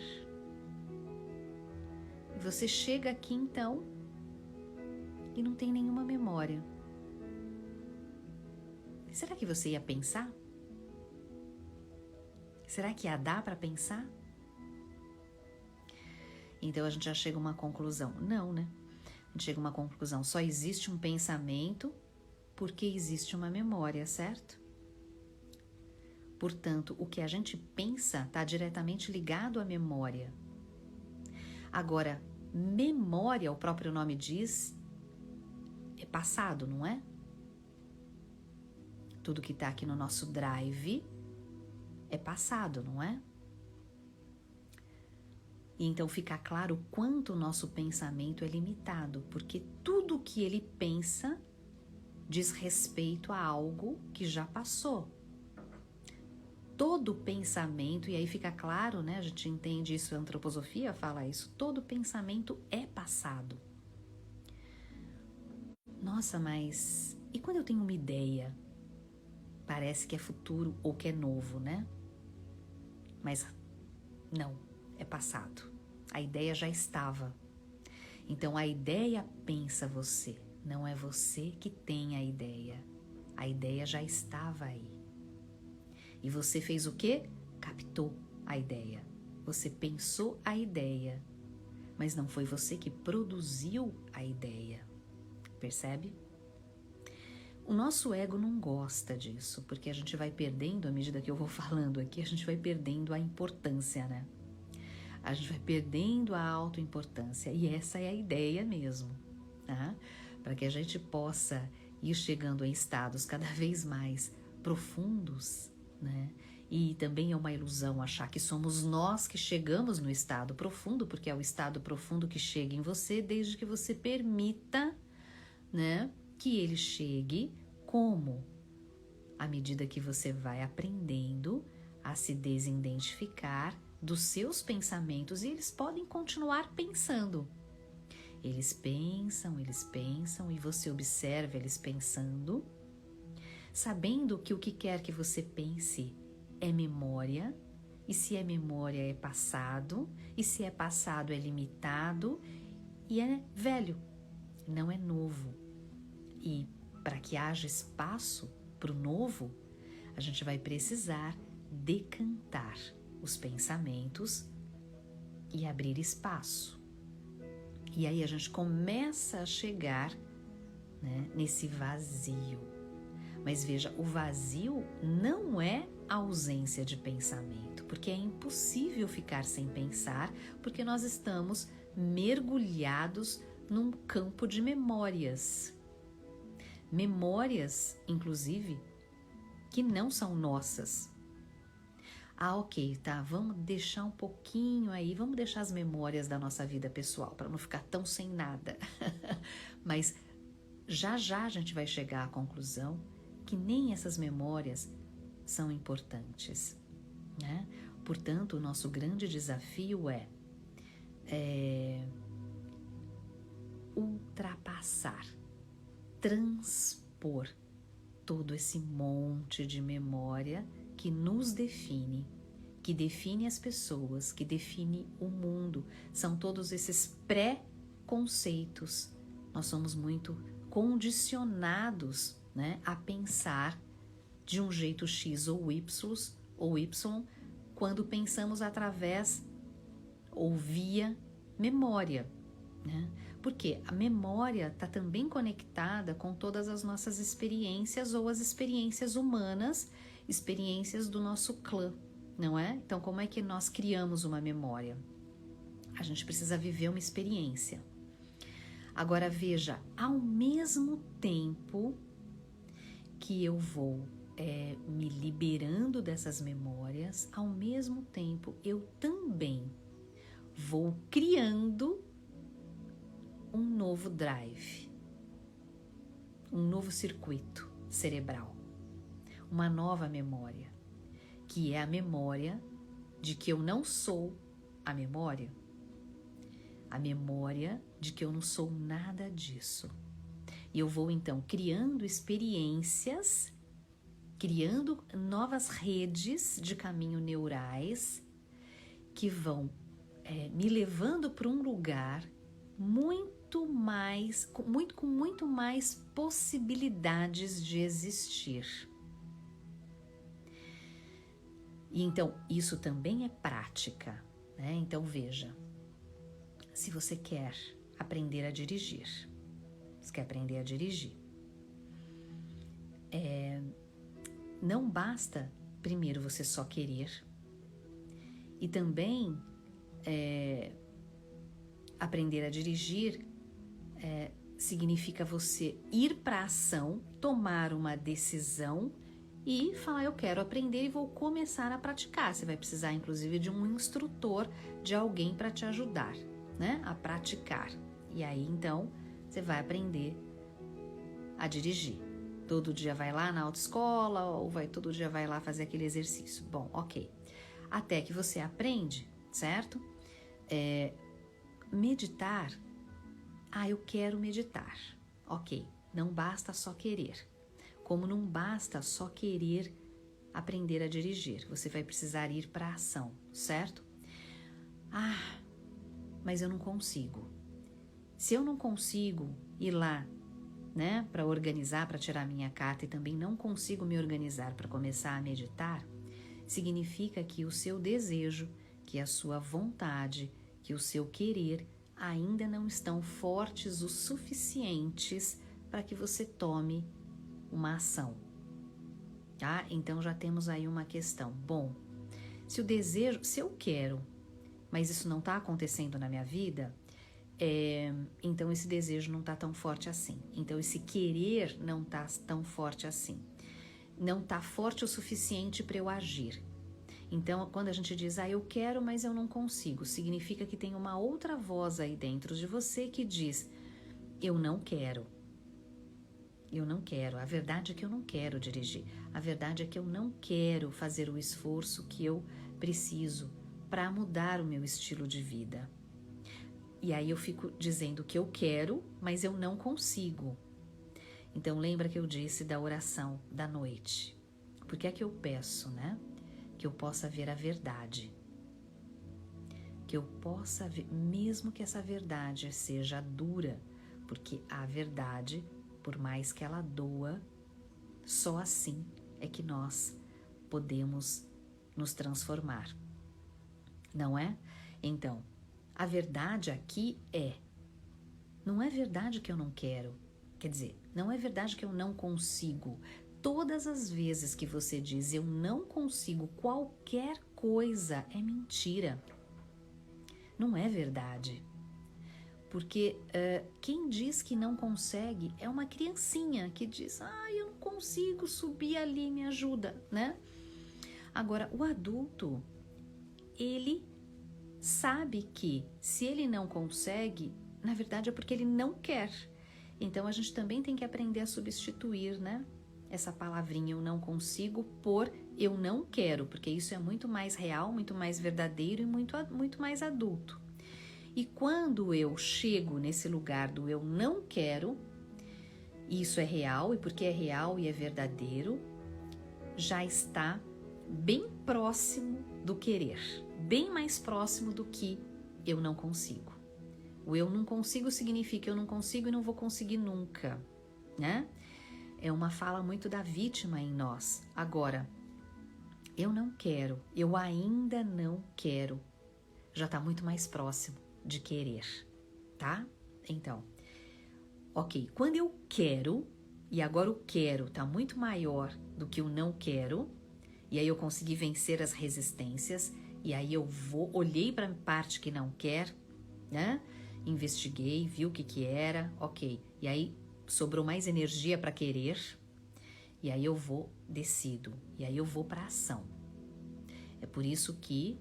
E você chega aqui então e não tem nenhuma memória. Será que você ia pensar? Será que ia dar para pensar? Então a gente já chega a uma conclusão. Não, né? A gente chega a uma conclusão. Só existe um pensamento porque existe uma memória, certo? Portanto, o que a gente pensa está diretamente ligado à memória. Agora, memória, o próprio nome diz, é passado, não é? Tudo que está aqui no nosso drive é passado, não é? E então fica claro o quanto o nosso pensamento é limitado, porque tudo que ele pensa diz respeito a algo que já passou. Todo pensamento, e aí fica claro, né? A gente entende isso, a antroposofia fala isso, todo pensamento é passado. Nossa, mas e quando eu tenho uma ideia? Parece que é futuro ou que é novo, né? Mas não, é passado. A ideia já estava. Então a ideia pensa você, não é você que tem a ideia. A ideia já estava aí. E você fez o quê? Captou a ideia. Você pensou a ideia, mas não foi você que produziu a ideia. Percebe? O nosso ego não gosta disso, porque a gente vai perdendo, à medida que eu vou falando aqui, a gente vai perdendo a importância, né? A gente vai perdendo a autoimportância. E essa é a ideia mesmo, tá? Para que a gente possa ir chegando em estados cada vez mais profundos, né? E também é uma ilusão achar que somos nós que chegamos no estado profundo, porque é o estado profundo que chega em você, desde que você permita, né, que ele chegue. Como? À medida que você vai aprendendo a se desidentificar dos seus pensamentos, e eles podem continuar pensando. Eles pensam e você observa eles pensando, sabendo que o que quer que você pense é memória, e se é memória é passado, e se é passado é limitado e é velho, não é novo. E para que haja espaço para o novo, a gente vai precisar decantar os pensamentos e abrir espaço. E aí a gente começa a chegar, né, nesse vazio. Mas veja, o vazio não é a ausência de pensamento, porque é impossível ficar sem pensar, porque nós estamos mergulhados num campo de memórias. Memórias, inclusive, que não são nossas. Ah, ok, tá, vamos deixar um pouquinho aí, vamos deixar as memórias da nossa vida pessoal, para não ficar tão sem nada. Mas já a gente vai chegar à conclusão que nem essas memórias são importantes, né? Portanto, o nosso grande desafio é ultrapassar transpor todo esse monte de memória que nos define, que define as pessoas, que define o mundo. São todos esses pré-conceitos. Nós somos muito condicionados, né, a pensar de um jeito X ou Y, quando pensamos através ou via memória, né? Porque a memória está também conectada com todas as nossas experiências ou as experiências humanas, experiências do nosso clã, não é? Então, como é que nós criamos uma memória? A gente precisa viver uma experiência. Agora, veja, ao mesmo tempo que eu vou me liberando dessas memórias, ao mesmo tempo eu também vou criando um novo drive, um novo circuito cerebral, uma nova memória, que é a memória de que eu não sou a memória de que eu não sou nada disso. E eu vou então criando experiências, criando novas redes de caminho neurais que vão me levando para um lugar com muito mais possibilidades de existir. E então, isso também é prática, né? Então, veja, se você quer aprender a dirigir, não basta primeiro você só querer, e também aprender a dirigir significa você ir para a ação, tomar uma decisão e falar, eu quero aprender e vou começar a praticar. Você vai precisar, inclusive, de um instrutor, de alguém para te ajudar, né, a praticar. E aí, então, você vai aprender a dirigir. Todo dia vai lá na autoescola ou todo dia vai lá fazer aquele exercício. Bom, ok. Até que você aprende, certo? Meditar. Eu quero meditar. Ok, não basta só querer. Como não basta só querer aprender a dirigir, você vai precisar ir para a ação, certo? Mas eu não consigo. Se eu não consigo ir lá, né, para organizar, para tirar minha carta, e também não consigo me organizar para começar a meditar, significa que o seu desejo, que a sua vontade, que o seu querer ainda não estão fortes o suficientes para que você tome uma ação, tá? Então já temos aí uma questão. Bom, se eu quero, mas isso não está acontecendo na minha vida, então esse desejo não está tão forte assim. Então esse querer não está tão forte assim. Não está forte o suficiente para eu agir. Então, quando a gente diz, eu quero, mas eu não consigo, significa que tem uma outra voz aí dentro de você que diz, eu não quero. Eu não quero. A verdade é que eu não quero dirigir. A verdade é que eu não quero fazer o esforço que eu preciso para mudar o meu estilo de vida. E aí eu fico dizendo que eu quero, mas eu não consigo. Então lembra que eu disse da oração da noite. Por que é que eu peço, né? Que eu possa ver a verdade. Que eu possa ver, mesmo que essa verdade seja dura, porque a verdade, por mais que ela doa, só assim é que nós podemos nos transformar. Não é? Então, a verdade aqui não é verdade que eu não quero. Quer dizer, não é verdade que eu não consigo. Todas as vezes que você diz eu não consigo qualquer coisa, é mentira. Não é verdade. Porque quem diz que não consegue é uma criancinha que diz, eu não consigo subir ali, me ajuda, né? Agora, o adulto, ele sabe que se ele não consegue, na verdade é porque ele não quer. Então a gente também tem que aprender a substituir, né? Essa palavrinha eu não consigo por eu não quero, porque isso é muito mais real, muito mais verdadeiro e muito mais adulto. E quando eu chego nesse lugar do eu não quero, isso é real, e porque é real e é verdadeiro, já está bem próximo do querer, bem mais próximo do que eu não consigo. O eu não consigo significa eu não consigo e não vou conseguir nunca, né? É uma fala muito da vítima em nós. Agora, eu não quero, eu ainda não quero, já está muito mais próximo de querer, tá? Então, ok, quando eu quero, e agora o quero está muito maior do que o não quero, e aí eu consegui vencer as resistências, e aí eu olhei para a parte que não quer, né? Investiguei, vi o que era, ok. E aí sobrou mais energia para querer, e aí eu decido, e aí eu vou para a ação. É por isso que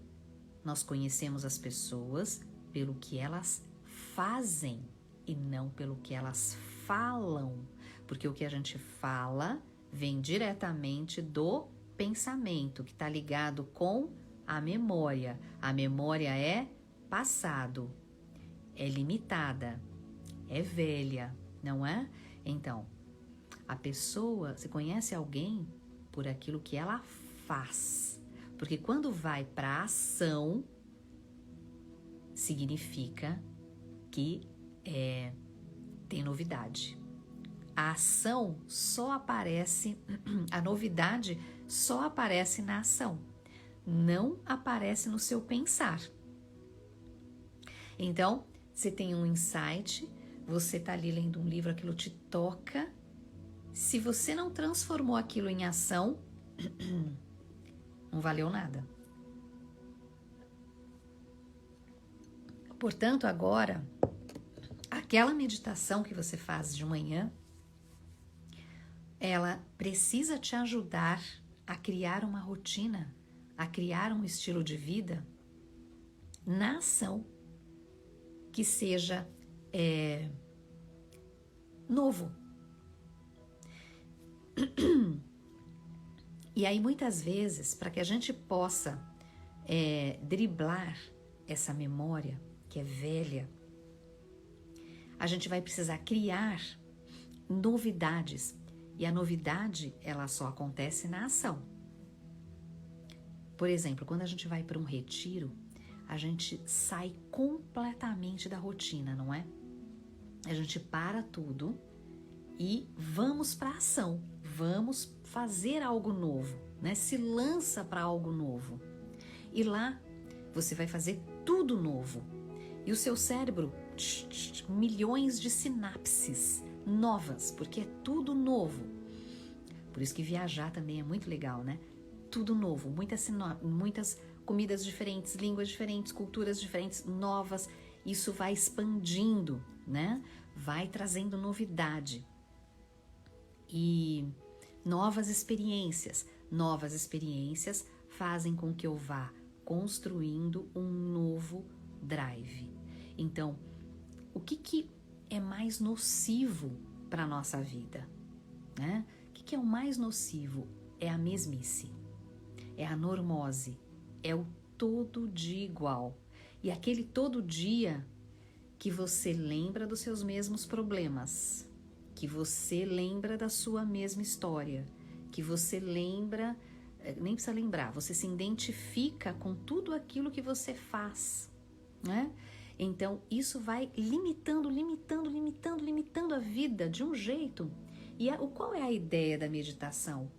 nós conhecemos as pessoas pelo que elas fazem e não pelo que elas falam, porque o que a gente fala vem diretamente do pensamento, que está ligado com a memória. A memória é passado, é limitada, é velha, não é? Então, a pessoa, você conhece alguém por aquilo que ela faz, porque quando vai para a ação, significa que tem novidade. A ação só aparece, a novidade só aparece na ação, não aparece no seu pensar. Então, você tem um insight, você está ali lendo um livro, aquilo te toca. Se você não transformou aquilo em ação, não valeu nada. Portanto, agora, aquela meditação que você faz de manhã, ela precisa te ajudar a criar uma rotina, a criar um estilo de vida na ação que seja novo. E aí, muitas vezes, para que a gente possa driblar essa memória que é velha, a gente vai precisar criar novidades. E a novidade, ela só acontece na ação. Por exemplo, quando a gente vai para um retiro, a gente sai completamente da rotina, não é? A gente para tudo e vamos para a ação, vamos fazer algo novo, né? Se lança para algo novo. E lá você vai fazer tudo novo. E o seu cérebro, milhões de sinapses novas, porque é tudo novo. Por isso que viajar também é muito legal, né? Tudo novo, muitas comidas diferentes, línguas diferentes, culturas diferentes, novas. Isso vai expandindo, né? Vai trazendo novidade. E novas experiências fazem com que eu vá construindo um novo drive. Então, o que é mais nocivo para a nossa vida, né? O que é o mais nocivo? É a mesmice, é a normose, é o todo dia igual. E aquele todo dia que você lembra dos seus mesmos problemas, que você lembra da sua mesma história, que você lembra, nem precisa lembrar, você se identifica com tudo aquilo que você faz, né? Então, isso vai limitando a vida de um jeito. E qual é a ideia da meditação?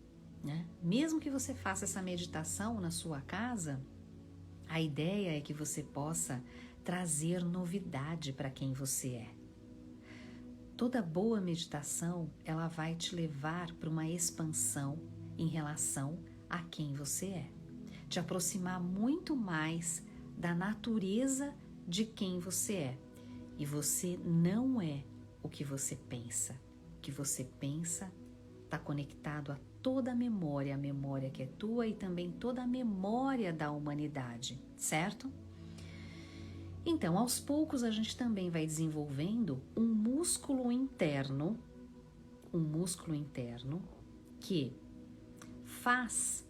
Né? Mesmo que você faça essa meditação na sua casa, a ideia é que você possa trazer novidade para quem você é. Toda boa meditação, ela vai te levar para uma expansão em relação a quem você é. Te aproximar muito mais da natureza de quem você é. E você não é o que você pensa. O que você pensa está conectado a toda a memória que é tua e também toda a memória da humanidade, certo? Então, aos poucos, a gente também vai desenvolvendo um músculo interno que faz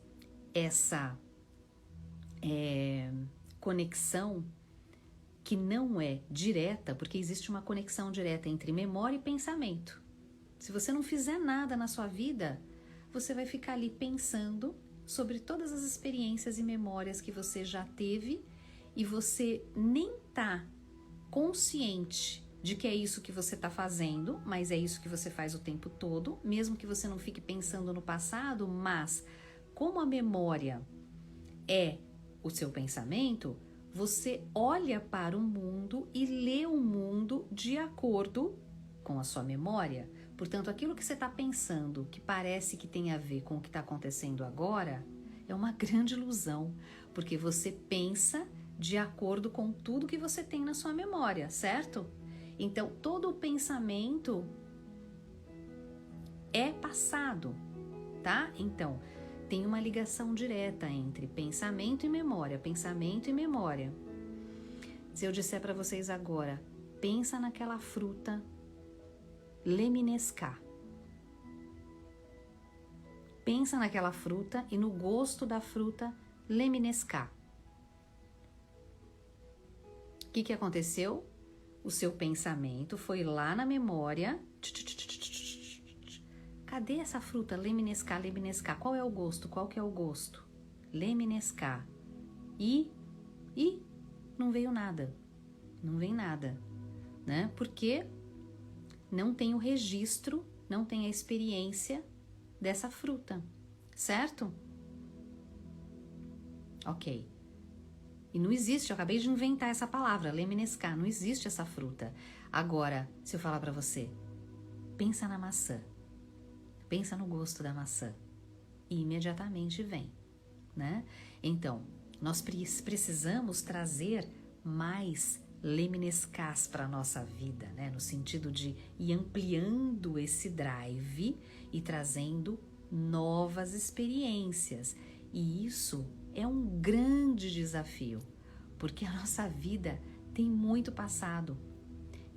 essa conexão que não é direta, porque existe uma conexão direta entre memória e pensamento. Se você não fizer nada na sua vida, você vai ficar ali pensando sobre todas as experiências e memórias que você já teve e você nem tá consciente de que é isso que você está fazendo, mas é isso que você faz o tempo todo, mesmo que você não fique pensando no passado, mas como a memória é o seu pensamento, você olha para o mundo e lê o mundo de acordo com a sua memória. Portanto, aquilo que você está pensando, que parece que tem a ver com o que está acontecendo agora, é uma grande ilusão, porque você pensa de acordo com tudo que você tem na sua memória, certo? Então, todo o pensamento é passado, tá? Então, tem uma ligação direta entre pensamento e memória, pensamento e memória. Se eu disser para vocês agora, pensa naquela fruta lemniscate. Pensa naquela fruta e no gosto da fruta lemniscate. O que aconteceu? O seu pensamento foi lá na memória. Cadê essa fruta? Lemniscate, lemniscate. Qual é o gosto? Qual que é o gosto? Lemniscate. E não veio nada. Não vem nada, né? Porque não tem o registro, não tem a experiência dessa fruta, certo? Ok. E não existe, eu acabei de inventar essa palavra, lemniscate, não existe essa fruta. Agora, se eu falar para você, pensa na maçã, pensa no gosto da maçã, e imediatamente vem, né? Então, nós precisamos trazer mais lemniscates para a nossa vida, né? No sentido de ir ampliando esse drive e trazendo novas experiências. E isso é um grande desafio, porque a nossa vida tem muito passado,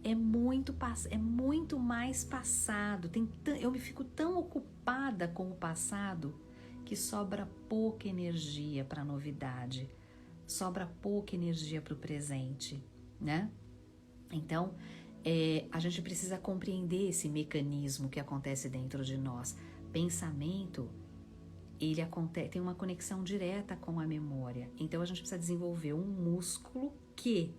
é muito mais passado. Eu me fico tão ocupada com o passado que sobra pouca energia para a novidade, sobra pouca energia para o presente, né? Então, a gente precisa compreender esse mecanismo que acontece dentro de nós. Pensamento, ele tem uma conexão direta com a memória. Então, a gente precisa desenvolver um músculo que,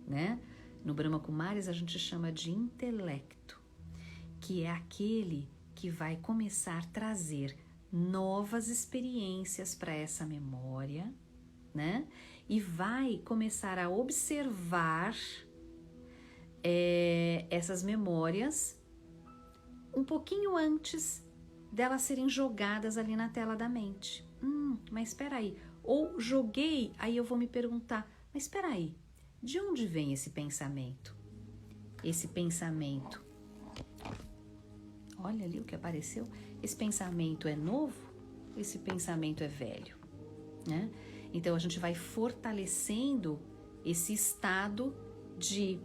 né? No Brahma Kumaris, a gente chama de intelecto, que é aquele que vai começar a trazer novas experiências para essa memória, né? E vai começar a observar essas memórias um pouquinho antes delas serem jogadas ali na tela da mente. Mas espera aí. Ou joguei, aí eu vou me perguntar, mas espera aí, de onde vem esse pensamento? Esse pensamento, olha ali o que apareceu. Esse pensamento é novo? Esse pensamento é velho, né? Então a gente vai fortalecendo esse estado de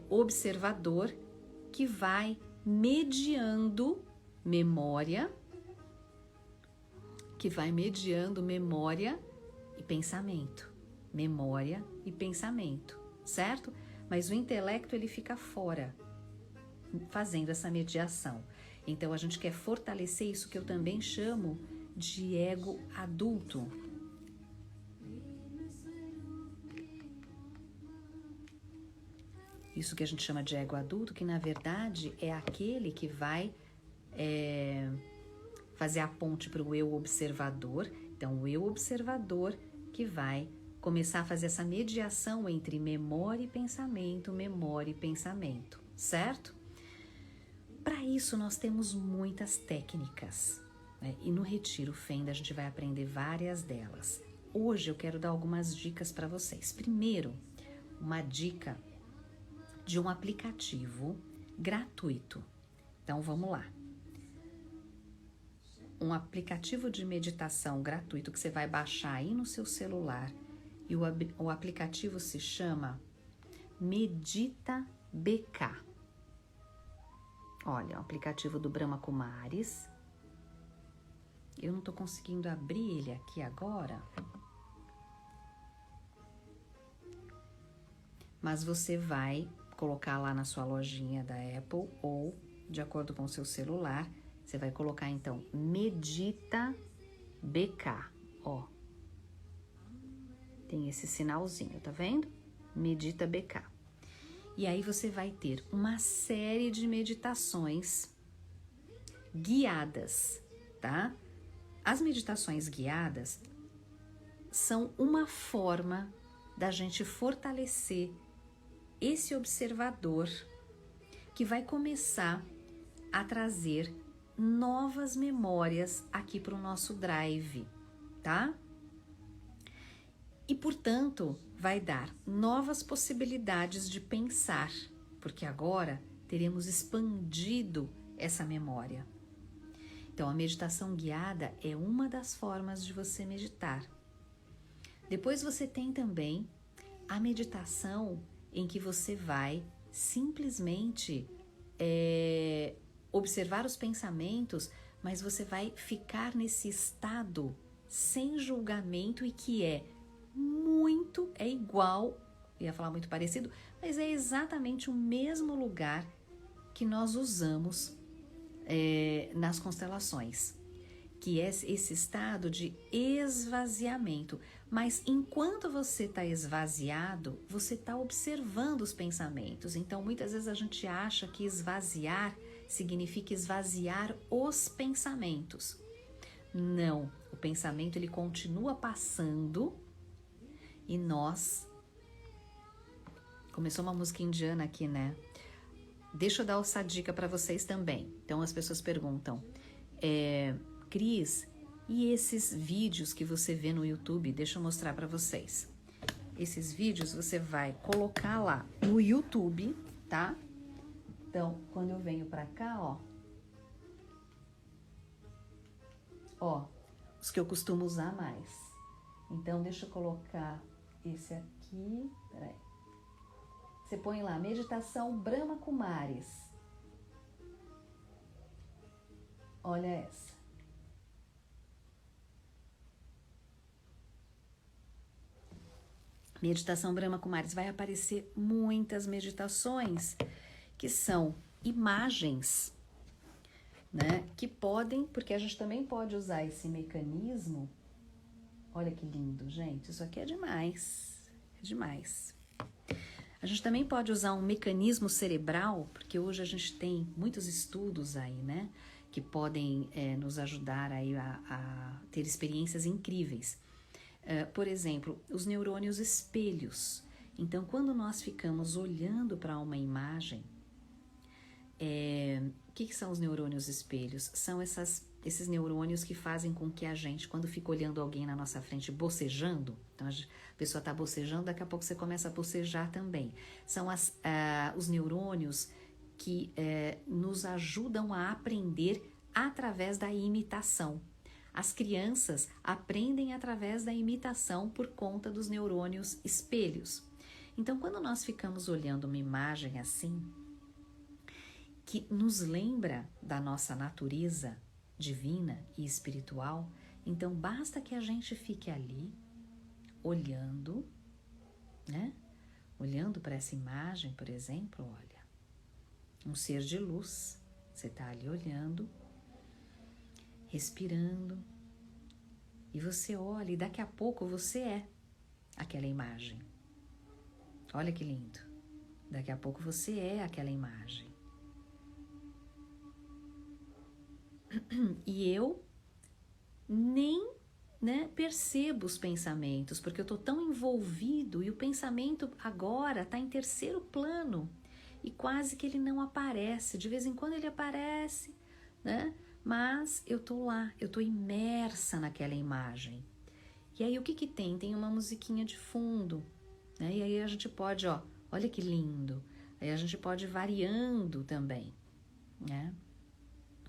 observador que vai mediando memória, e pensamento, memória e pensamento, certo? Mas o intelecto, ele fica fora, fazendo essa mediação. Então a gente quer fortalecer isso que eu também chamo de ego adulto. Isso que a gente chama de ego adulto, que na verdade é aquele que vai fazer a ponte para o eu observador. Então, o eu observador que vai começar a fazer essa mediação entre memória e pensamento, certo? Para isso, nós temos muitas técnicas, né? E no Retiro Fenda a gente vai aprender várias delas. Hoje eu quero dar algumas dicas para vocês. Primeiro, uma dica de um aplicativo gratuito. Então, vamos lá. Um aplicativo de meditação gratuito que você vai baixar aí no seu celular. E o aplicativo se chama Medita BK. Olha, o aplicativo do Brahma Kumaris. Eu não estou conseguindo abrir ele aqui agora. Mas você vai colocar lá na sua lojinha da Apple ou de acordo com o seu celular, você vai colocar então Medita BK, ó. Tem esse sinalzinho, tá vendo? Medita BK. E aí você vai ter uma série de meditações guiadas, tá? As meditações guiadas são uma forma da gente fortalecer esse observador que vai começar a trazer novas memórias aqui para o nosso drive, tá? E, portanto, vai dar novas possibilidades de pensar, porque agora teremos expandido essa memória. Então, a meditação guiada é uma das formas de você meditar. Depois você tem também a meditação em que você vai simplesmente observar os pensamentos, mas você vai ficar nesse estado sem julgamento e que é igual, ia falar muito parecido, mas é exatamente o mesmo lugar que nós usamos nas constelações, que é esse estado de esvaziamento. Mas enquanto você está esvaziado, você está observando os pensamentos. Então, muitas vezes a gente acha que esvaziar significa esvaziar os pensamentos. Não, o pensamento ele continua passando e nós... Começou uma música indiana aqui, né? Deixa eu dar essa dica para vocês também. Então as pessoas perguntam, Cris, e esses vídeos que você vê no YouTube? Deixa eu mostrar para vocês. Esses vídeos você vai colocar lá no YouTube, tá? Então, quando eu venho para cá, ó, os que eu costumo usar mais. Então, deixa eu colocar esse aqui, peraí. Você põe lá, Meditação Brahma Kumaris. Olha essa. Meditação Brahma Kumaris. Vai aparecer muitas meditações que são imagens, né? Que podem, porque a gente também pode usar esse mecanismo. Olha que lindo, gente. Isso aqui é demais. É demais. A gente também pode usar um mecanismo cerebral, porque hoje a gente tem muitos estudos aí, né? Que podem nos ajudar aí a ter experiências incríveis. Por exemplo, os neurônios espelhos. Então, quando nós ficamos olhando para uma imagem, o que são os neurônios espelhos? São esses neurônios que fazem com que a gente, quando fica olhando alguém na nossa frente bocejando, então a pessoa está bocejando, daqui a pouco você começa a bocejar também. São os neurônios que nos ajudam a aprender através da imitação. As crianças aprendem através da imitação por conta dos neurônios espelhos. Então, quando nós ficamos olhando uma imagem assim, que nos lembra da nossa natureza divina e espiritual, então basta que a gente fique ali, olhando, né? Olhando para essa imagem, por exemplo, olha, um ser de luz, você está ali olhando, respirando, e você olha e daqui a pouco você é aquela imagem. Olha que lindo. Daqui a pouco você é aquela imagem. E eu nem percebo os pensamentos, porque eu estou tão envolvido e o pensamento agora está em terceiro plano e quase que ele não aparece. De vez em quando ele aparece, né? Mas eu estou lá, eu estou imersa naquela imagem. E aí o que tem? Tem uma musiquinha de fundo, né? E aí a gente pode, olha que lindo. Aí a gente pode ir variando também, né?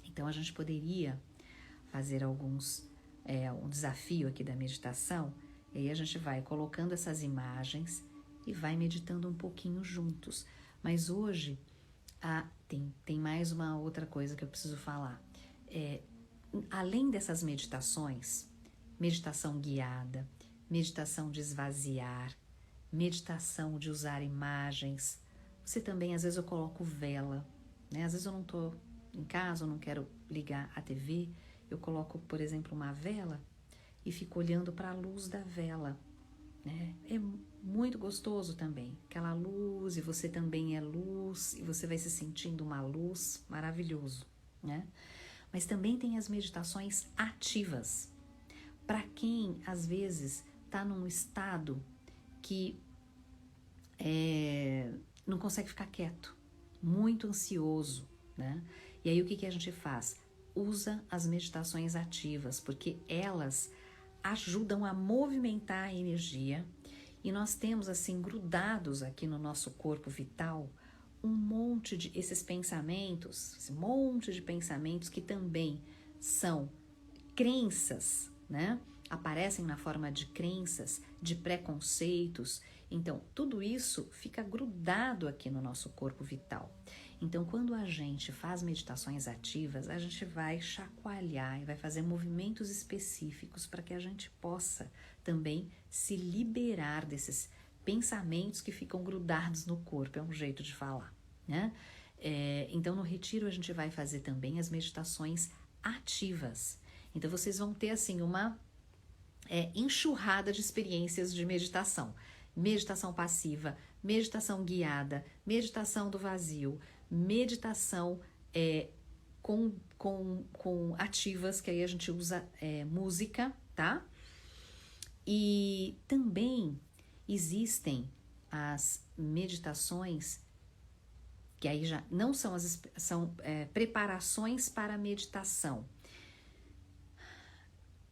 Então a gente poderia fazer um desafio aqui da meditação, e aí a gente vai colocando essas imagens e vai meditando um pouquinho juntos. Mas hoje tem mais uma outra coisa que eu preciso falar. Além dessas meditações, meditação guiada, meditação de esvaziar, meditação de usar imagens, você também, às vezes eu coloco vela, né? Às vezes eu não tô em casa, eu não quero ligar a TV, eu coloco, por exemplo, uma vela e fico olhando para a luz da vela, né? É muito gostoso também, aquela luz, e você também é luz, e você vai se sentindo uma luz, maravilhoso, né? Mas também tem as meditações ativas, para quem às vezes está num estado que não consegue ficar quieto, muito ansioso, né? E aí o que a gente faz? Usa as meditações ativas, porque elas ajudam a movimentar a energia, e nós temos assim grudados aqui no nosso corpo vital um monte de esses pensamentos, esse monte de pensamentos que também são crenças, né? Aparecem na forma de crenças, de preconceitos. Então, tudo isso fica grudado aqui no nosso corpo vital. Então, quando a gente faz meditações ativas, a gente vai chacoalhar e vai fazer movimentos específicos para que a gente possa também se liberar desses pensamentos que ficam grudados no corpo. É um jeito de falar, né? Então, no retiro, a gente vai fazer também as meditações ativas. Então, vocês vão ter, assim, uma enxurrada de experiências de meditação. Meditação passiva, meditação guiada, meditação do vazio, meditação com ativas, que aí a gente usa música, tá? E também existem as meditações, que aí já não são preparações para a meditação.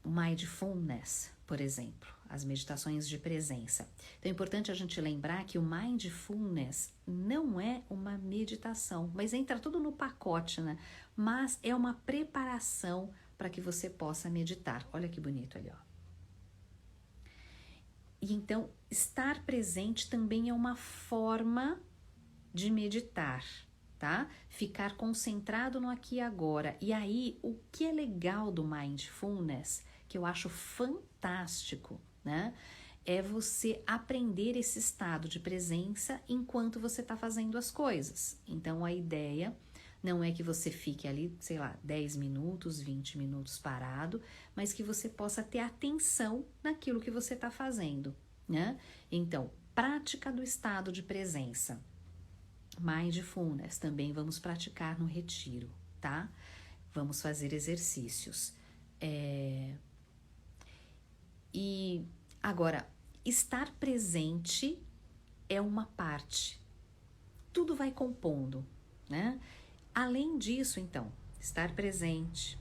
Mindfulness, por exemplo, as meditações de presença. Então é importante a gente lembrar que o mindfulness não é uma meditação, mas entra tudo no pacote, né? Mas é uma preparação para que você possa meditar. Olha que bonito ali, ó. E então, estar presente também é uma forma de meditar, tá? Ficar concentrado no aqui e agora. E aí, o que é legal do mindfulness, que eu acho fantástico, né? É você aprender esse estado de presença enquanto você está fazendo as coisas. Então, a ideia não é que você fique ali, sei lá, 10 minutos, 20 minutos parado, mas que você possa ter atenção naquilo que você está fazendo, né? Então, prática do estado de presença. Mindfulness também vamos praticar no retiro, tá? Vamos fazer exercícios. E agora, estar presente é uma parte. Tudo vai compondo, né? Além disso, então, estar presente,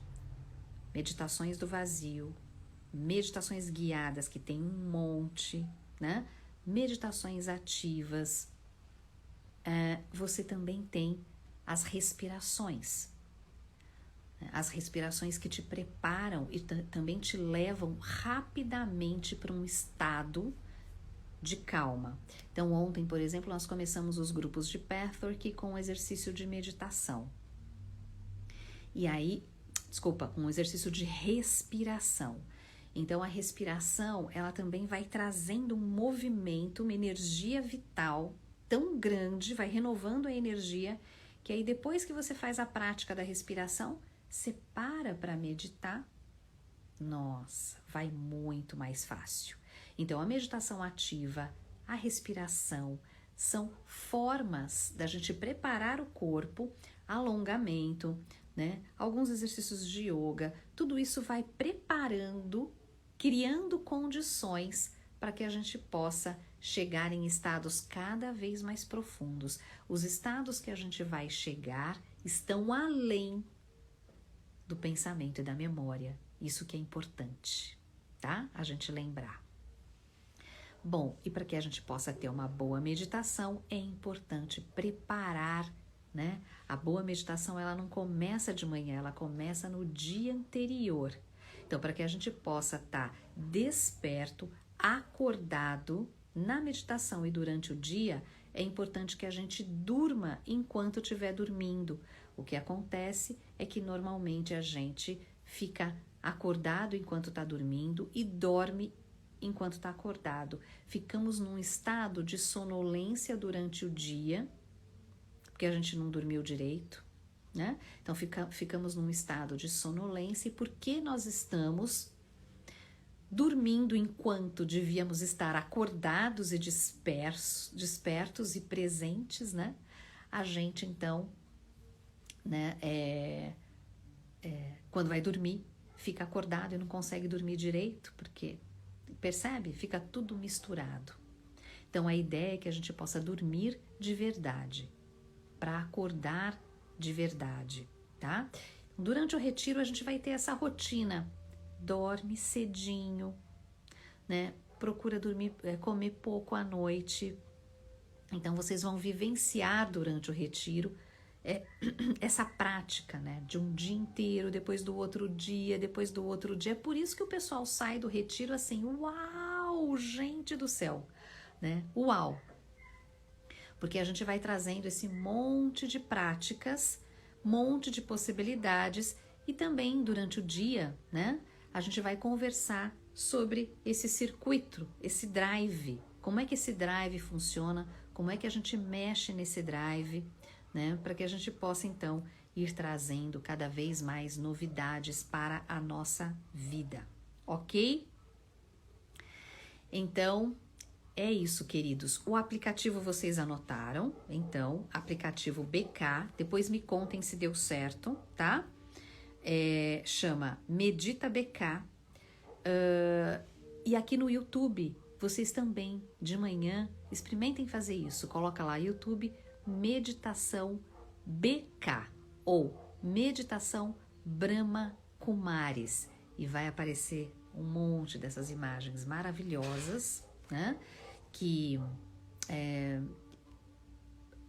meditações do vazio, meditações guiadas, que tem um monte, né? Meditações ativas. Você também tem as respirações. As respirações que te preparam e também te levam rapidamente para um estado de calma. Então, ontem, por exemplo, nós começamos os grupos de Pathwork com um exercício de meditação. E aí, um exercício de respiração. Então, a respiração, ela também vai trazendo um movimento, uma energia vital tão grande, vai renovando a energia, que aí depois que você faz a prática da respiração, você para meditar, nossa, vai muito mais fácil. Então, a meditação ativa, a respiração, são formas da gente preparar o corpo, alongamento, né? Alguns exercícios de yoga, tudo isso vai preparando, criando condições para que a gente possa chegar em estados cada vez mais profundos. Os estados que a gente vai chegar estão além do pensamento e da memória. Isso que é importante, tá? A gente lembrar. Bom, e para que a gente possa ter uma boa meditação, é importante preparar, né? A boa meditação, ela não começa de manhã, ela começa no dia anterior. Então, para que a gente possa estar desperto, acordado na meditação e durante o dia, é importante que a gente durma enquanto estiver dormindo. O que acontece é que normalmente a gente fica acordado enquanto está dormindo e dorme enquanto está acordado. Ficamos num estado de sonolência durante o dia, porque a gente não dormiu direito, né? Então ficamos num estado de sonolência. E porque nós estamos dormindo enquanto devíamos estar acordados e despertos e presentes, né? A gente então, né, quando vai dormir, fica acordado e não consegue dormir direito, porque, percebe? Fica tudo misturado. Então a ideia é que a gente possa dormir de verdade, para acordar de verdade, tá? Durante o retiro a gente vai ter essa rotina. Dorme cedinho, né? Procura dormir, comer pouco à noite. Então vocês vão vivenciar durante o retiro essa prática, né? De um dia inteiro, depois do outro dia, depois do outro dia. É por isso que o pessoal sai do retiro assim, uau, gente do céu, né? Uau! Porque a gente vai trazendo esse monte de práticas, monte de possibilidades e também durante o dia, né? A gente vai conversar sobre esse circuito, esse drive. Como é que esse drive funciona? Como é que a gente mexe nesse drive, né? Para que a gente possa, então, ir trazendo cada vez mais novidades para a nossa vida, ok? Então, é isso, queridos. O aplicativo vocês anotaram, então, aplicativo BK. Depois me contem se deu certo, tá? Chama Medita BK. E aqui no YouTube, vocês também, de manhã, experimentem fazer isso. Coloca lá, YouTube, Meditação BK ou Meditação Brahma Kumaris. E vai aparecer um monte dessas imagens maravilhosas, né?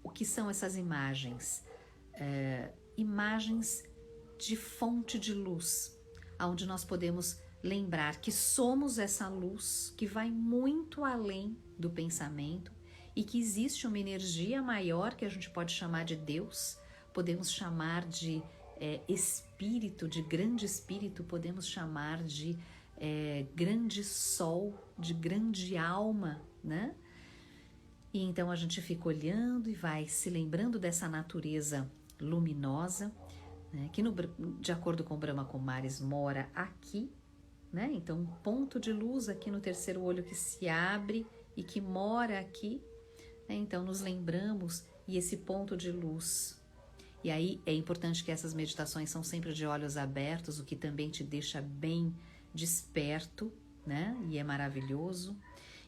O que são essas imagens? Imagens de fonte de luz, onde nós podemos lembrar que somos essa luz que vai muito além do pensamento e que existe uma energia maior que a gente pode chamar de Deus, podemos chamar de espírito, de grande espírito, podemos chamar de grande sol, de grande alma, né? E então a gente fica olhando e vai se lembrando dessa natureza luminosa, né, que de acordo com Brahma Kumaris mora aqui, né? Então um ponto de luz aqui no terceiro olho que se abre e que mora aqui, né? Então nos lembramos e esse ponto de luz. E aí é importante que essas meditações são sempre de olhos abertos, o que também te deixa bem desperto, né? E é maravilhoso.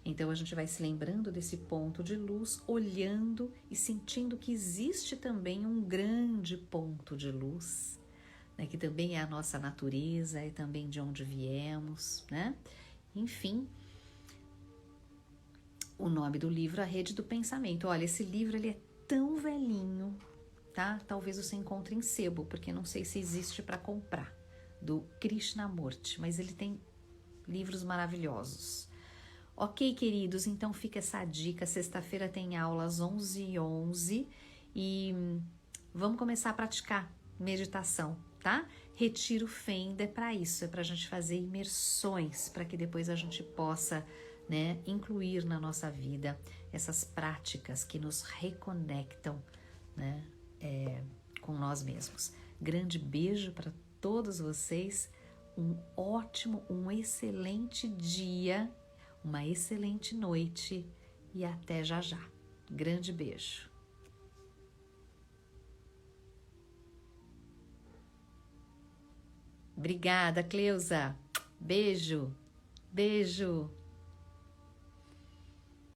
Então a gente vai se lembrando desse ponto de luz, olhando e sentindo que existe também um grande ponto de luz, né? Que também é a nossa natureza, é também de onde viemos, né? Enfim, o nome do livro, A Rede do Pensamento. Olha, esse livro ele é tão velhinho, tá? Talvez você encontre em sebo, porque não sei se existe para comprar, do Krishnamurti, mas ele tem livros maravilhosos. Ok, queridos, então fica essa dica. Sexta-feira tem aula às 11h11 e vamos começar a praticar meditação, tá? Retiro Fenda é para isso, é para a gente fazer imersões, para que depois a gente possa, né, incluir na nossa vida essas práticas que nos reconectam, né, com nós mesmos. Grande beijo para todos vocês, um excelente dia, uma excelente noite e até já já. Grande beijo. Obrigada, Cleusa. Beijo, beijo.